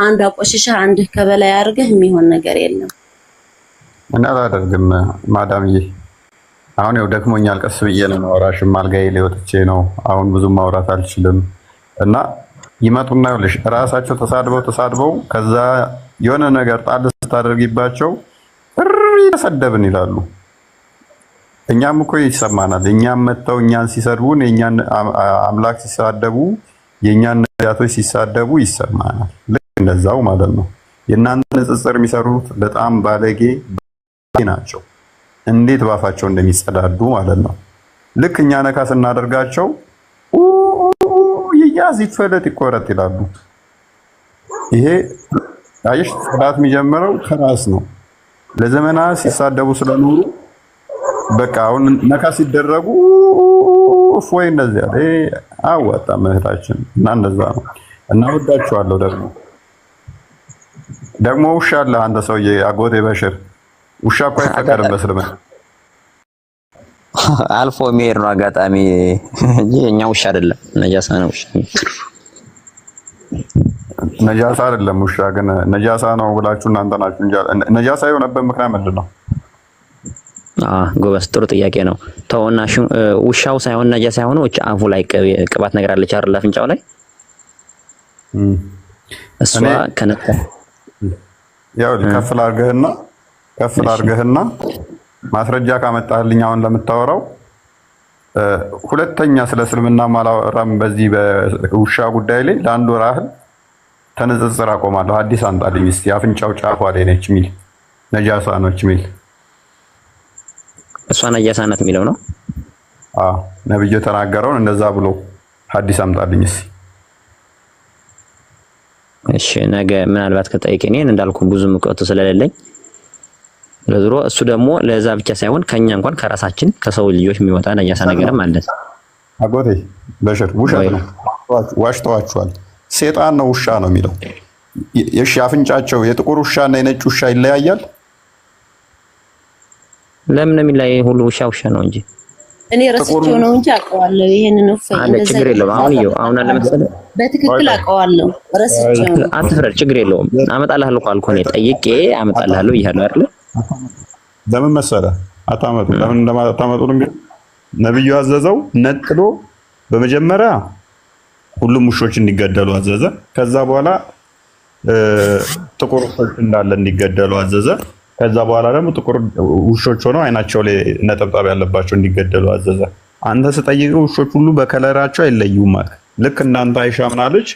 አንድ አቆሽሻ አንድ ከበላይ አድርገህ የሚሆን ነገር የለም። እና አላደርግም ማዳምዬ። አሁን ያው ደክሞኛል፣ ቀስ ብዬ ነው የማወራሽም። አልጋዬ ላይ ወጥቼ ነው አሁን ብዙም ማውራት አልችልም። እና ይመጡና ይኸውልሽ ራሳቸው ተሳድበው ከዛ የሆነ ነገር ጣል ስታደርጊባቸው ተሰደብን ይላሉ። እኛም እኮ ይሰማናል። እኛም መተው እኛን ሲሰድቡን፣ የኛን አምላክ ሲሳደቡ፣ የኛን ነቢያቶች ሲሳደቡ ይሰማናል። ልክ እንደዛው ማለት ነው። የእናንተ ንጽጽር የሚሰሩት በጣም ባለጌ ናቸው። እንዴት ባፋቸው እንደሚጸዳዱ ማለት ነው። ልክ እኛ ነካ ስናደርጋቸው ይያዝ ይፈለጥ ይቆረጥ ይላሉ። ይሄ አየሽ፣ ጽዳት የሚጀምረው ከራስ ነው። ለዘመናት ሲሳደቡ ስለኖሩ በቃ አሁን ነካ ሲደረጉ ወይ እንደዚህ አለ አዋጣም እህታችን እና እንደዛ ነው። እና ወዳችኋለሁ። ደግሞ ውሻ አለ። አንተ ሰውዬ አጎቴ በሽር ውሻ እኮ አይፈቀድም በእስልምና። አልፎ የሚሄድ ነው አጋጣሚ እንጂ እኛ ውሻ አይደለም፣ ነጃሳ ነው። ውሻ ነጃሳ አይደለም። ውሻ ግን ነጃሳ ነው ብላችሁ እናንተ ናችሁ እንጂ ነጃሳ የሆነበት ምክንያት ምንድን ነው? ጎበስ ጥሩ ጥያቄ ነው። ተውና ውሻው ሳይሆን ነጃሳ ሳይሆን አፉ ላይ ቅባት ነገር አለች አይደል? አፍንጫው ላይ እሷ ከነካ ያው ከፍ ላድርግህና ማስረጃ ካመጣህልኝ አሁን ለምታወራው ሁለተኛ ስለ እስልምና ማላወራም በዚህ በውሻ ጉዳይ ላይ ለአንድ ወር ያህል ተነጽጽር አቆማለሁ። አዲስ አንጣልኝ እስቲ አፍንጫው ጫፏ ላይ ነች ሚል ነጃሳ ነች ሚል እሷ ነጃሳ ናት የሚለው ነው። ነብዩ ተናገረውን እንደዛ ብሎ ሐዲስ አምጣልኝ እስቲ። እሺ ነገ ምናልባት ከጠይቀኝ እንዳልኩ ብዙ ምቆቱ ስለሌለኝ ለድሮ እሱ ደግሞ ለዛ ብቻ ሳይሆን ከኛ እንኳን ከራሳችን ከሰው ልጆች የሚወጣ ነጃሳ ነገርም አለ። አጎቴ በሽር ውሸት ነው፣ ዋሽተዋችኋል። ሴጣን ነው ውሻ ነው የሚለው። የሺ አፍንጫቸው የጥቁር ውሻና የነጭ ውሻ ይለያያል። ለምን ነው የሚለያይ? ሁሉ ውሻ ነው እንጂ እኔ ረስቼው ነው እንጂ አውቀዋለሁ። ይሄንን ነው አለ ችግር የለውም። አሁን አለ መሰለህ በትክክል አውቀዋለሁ። ረስቼው ነው። አትፍረድ፣ ችግር የለውም። አመጣልሃለሁ እኮ አልኩህ። እኔ ጠይቄ አመጣልሃለሁ ይያለሁ አይደል? ለምን መሰለህ አታመጡ? ለምን እንደማታመጡ እንግዲህ ነብዩ አዘዘው ነጥሎ በመጀመሪያ ሁሉም ውሾች እንዲገደሉ አዘዘ። ከዛ በኋላ ጥቁር ውሾች እንዳለ እንዲገደሉ አዘዘ። ከዛ በኋላ ደግሞ ጥቁር ውሾች ሆነው አይናቸው ላይ ነጠብጣብ ያለባቸው እንዲገደሉ አዘዘ። አንተ ስጠይቅ ውሾች ሁሉ በከለራቸው አይለዩም ማለት ልክ እንዳንተ አይሻ ምናለች?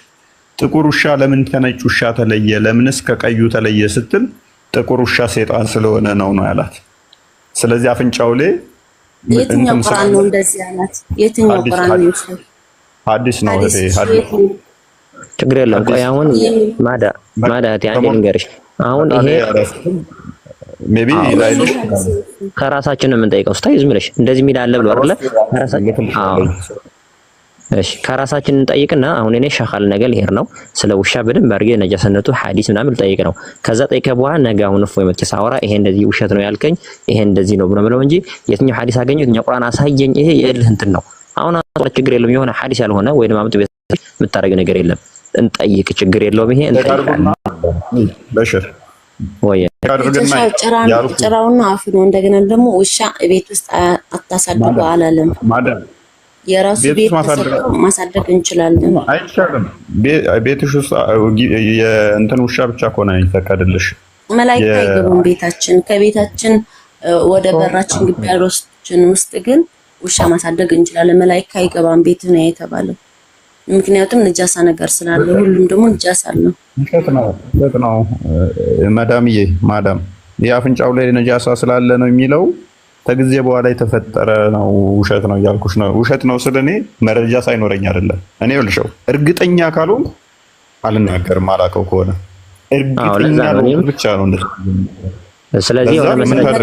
ጥቁር ውሻ ለምን ከነጭ ውሻ ተለየ? ለምንስ ከቀዩ ተለየ ስትል ጥቁር ውሻ ሴጣን ስለሆነ ነው ያላት። ስለዚህ አፍንጫው ላይ የትኛው ቁርአን ነው እንደዚህ ያላት? የትኛው ቁርአን ነው? ሐዲስ ነው ይሄ ሐዲስ። ችግር የለውም። ቆይ አሁን ማዳት አንዴ ልንገርሽ። አሁን ይሄ ሜቢ ላይልሽ ከራሳችን ነው የምንጠይቀው። ስታይ ዝም ብለሽ እንደዚህ የሚል አለ ብሎ አይደለ? ከራሳችን እሺ፣ ከራሳችን እንጠይቅና አሁን እኔ ሸኻል ነገር ልሄድ ነው ስለ ውሻ በደንብ አድርጌ ነጃሰነቱ ሐዲስ ምናምን ልጠይቅ ነው። ከዛ ጠይቀ በኋላ ነገ አሁን እፎይ መጥቼ ሳወራ ይሄ እንደዚህ ውሸት ነው ያልከኝ ይሄ እንደዚህ ነው ብሎ እንጂ የትኛው ሐዲስ አገኘው የትኛው ቁርአን አሳየኝ ይሄ የልህ እንትን ነው። አሁን ችግር የለም። የሆነ ሐዲስ ያልሆነ ወይ ደግሞ አምጥ ቤት የምታረግ ነገር የለም። እንጠይቅ፣ ችግር የለውም። ይሄ እንጠይቃለን። በሽር ወይ ጭራውና አፍ ነው። እንደገና ደግሞ ውሻ ቤት ውስጥ አታሳድጉ አላለም። የራሱ ቤት ማሳደግ እንችላለን። አይቻልም። ቤትሽ ውስጥ የእንትን ውሻ ብቻ ከሆነ ይፈቀድልሽ። መላእክት አይገቡም ቤታችን። ከቤታችን ወደ በራችን ግቢ ያሮችን ውስጥ ግን ውሻ ማሳደግ እንችላለን። መላእክት አይገባም ቤት ነው የተባለው። ምክንያቱም ንጃሳ ነገር ስላለ ሁሉም ደግሞ ንጃሳ አለው። እውነት ነው ማዳምዬ። ማዳም የአፍንጫው ላይ ንጃሳ ስላለ ነው የሚለው ከጊዜ በኋላ የተፈጠረ ነው። ውሸት ነው እያልኩሽ ነው። ውሸት ነው ስለ እኔ መረጃ ሳይኖረኝ አይደለም። እኔ ልሽው እርግጠኛ ካልሆንኩ አልናገርም። አላውቀው ከሆነ እርግጠኛ ብቻ ነው እንደዚህ። ስለዚህ ወደ መስመር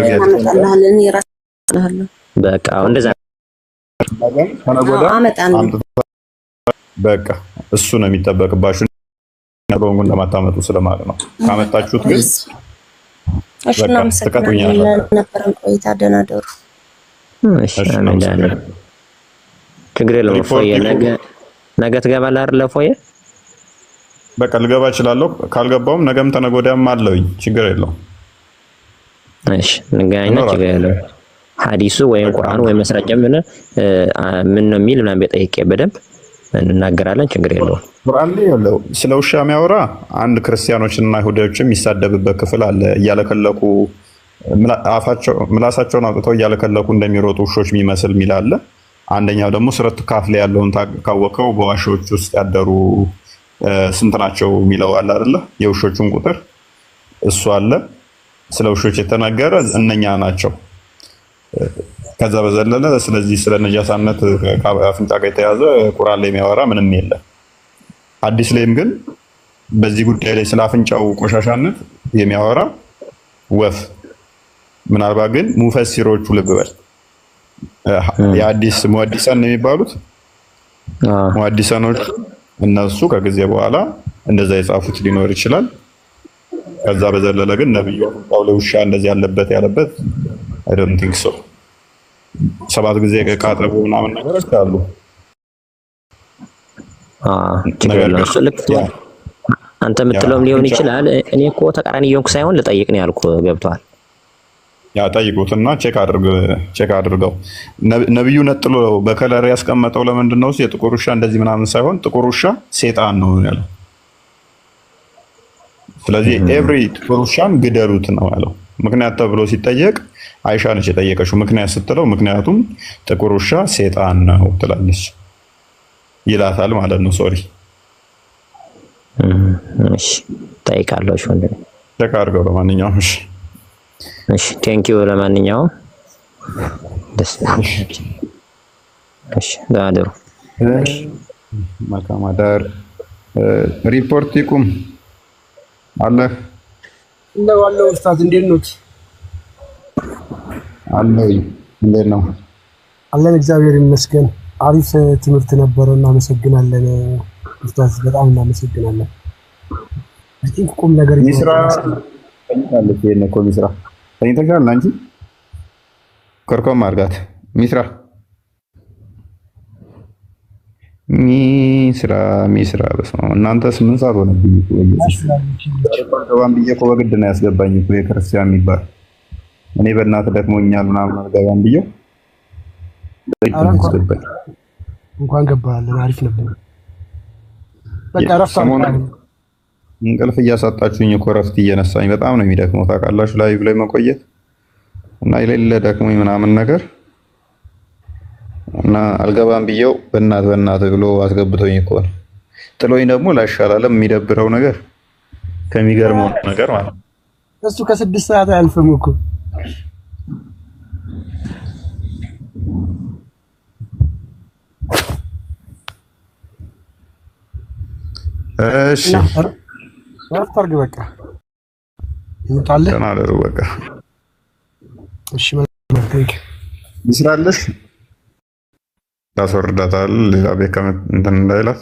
በቃ እንደዛ በቃ እሱ ነው የሚጠበቅባችሁ። ነገሩን እንደማታመጡ ስለማለት ነው። ካመጣችሁት ግን ነበረን ቆይታ ደህና ደሩ። ችግር የለውም። ፎየ ነገ ትገባለህ አይደል? ፎየ በቃ ልገባ እችላለሁ። ካልገባውም ነገም ተነገ ወዲያም አለውኝ። ችግር የለውም። እሺ እንገናኝና ችግር የለውም። ሐዲሱ ወይም ቁርአኑ ወይም መስራጃ ምን ነው የሚል ምናምን በጠይቄ በደንብ እንናገራለን። ችግር የለውም። ቁርአን ላይ ያለው ስለ ውሻ የሚያወራ አንድ ክርስቲያኖችና አይሁዶችም የሚሳደብበት ክፍል አለ። እያለከለኩ ምላሳቸውን አውጥተው እያለከለኩ እንደሚሮጡ ውሾች የሚመስል ሚል አለ። አንደኛው ደግሞ ሱረቱ ካፍ ላይ ያለውን ካወቀው በዋሾች ውስጥ ያደሩ ስንት ናቸው የሚለው አለ አይደለ? የውሾቹን ቁጥር እሱ አለ። ስለ ውሾች የተናገረ እነኛ ናቸው። ከዛ በዘለለ ስለዚህ ስለ ነጃሳነት አፍንጫ ጋር የተያዘ ቁርአን ላይ የሚያወራ ምንም የለም። ሐዲስ ላይም ግን በዚህ ጉዳይ ላይ ስለ አፍንጫው ቆሻሻነት የሚያወራ ወፍ ምናልባት ግን ሙፈሲሮቹ ልብ በል የሐዲስ ሙሐዲሳን የሚባሉት ሙሐዲሳኖች እነሱ ከጊዜ በኋላ እንደዛ የጻፉት ሊኖር ይችላል። ከዛ በዘለለ ግን ነብዩ አፍንጫው ላይ ውሻ እንደዚህ ያለበት I don't think so 7 ጊዜ ቃጠቡ ምናምን ነገሮች አሉ። አንተ የምትለውም ሊሆን ይችላል። እኔ እኮ ተቃራኒ እየሆንኩ ሳይሆን ልጠይቅ ነው ያልኩ። ገብቷል? ያ ጠይቁትና ቼክ አድርገው። ነብዩ ነጥሎ በከለር ያስቀመጠው ለምንድን ነው? የጥቁር ውሻ እንደዚህ ምናምን ሳይሆን ጥቁር ውሻ ሴጣን ነው ያለው። ስለዚህ ኤቭሪ ጥቁር ውሻን ግደሉት ነው ያለው። ምክንያት ተብሎ ሲጠየቅ አይሻ ነች የጠየቀችው። ምክንያት ስትለው ምክንያቱም ጥቁር ውሻ ሴጣን ነው ትላለች ይላታል ማለት ነው። ሶሪ እሺ ጠይቃለሁ። እሺ ወንድሜ ቼክ አድርገው። ለማንኛውም እሺ ቴንክ ዩ። ለማንኛውም ደስ እሺ ዳደሩ መልካም አዳር። ሪፖርት ይቁም አለ እንደው ኡስታዝ እንዴት ነው? እንዴት ነው? አለን እግዚአብሔር ይመስገን። አሪፍ ትምህርት ነበረ። እናመሰግናለን ኡስታዝ፣ በጣም እናመሰግናለን። አይ ቲንክ ቁም ነገር ሚስራ ተኝታለች። የኔ እኮ ሚስራ ተኝተሻል አንቺ? ኮርኮም አድርጋት ሚስራ ሚስራ በስመ አብ። እናንተስ ምን ሰዓት ሆነብኝ? ገባን ብዬ እኮ በግድ ነው ያስገባኝ እኮ የክርስቲያን የሚባል እኔ በእናትህ ደክሞኛል ምናምን አልገባም ብዬው እንኳን ገባልን። አሪፍ ነበር። በቃ ረፍት እንቅልፍ እያሳጣችሁኝ እኮ ረፍት እየነሳኝ በጣም ነው የሚደክመው ታውቃላችሁ። ላይቭ ላይ መቆየት እና የሌለ ደክሞኝ ምናምን ነገር እና አልገባም ብዬው በእናትህ ብሎ አስገብቶኝ እኮ ነው። ጥሎኝ ደግሞ ላሻላለም የሚደብረው ነገር ከሚገርመው ነገር ማለት እሱ ከ6 ሰዓት አያልፍም እኮ። እሺ አፍታርግ በቃ ይመጣል። ተናደሩ በቃ እሺ ማለት ይስራልሽ ታስወርዳታል። ሌላ ቤት እንትን እንዳይላት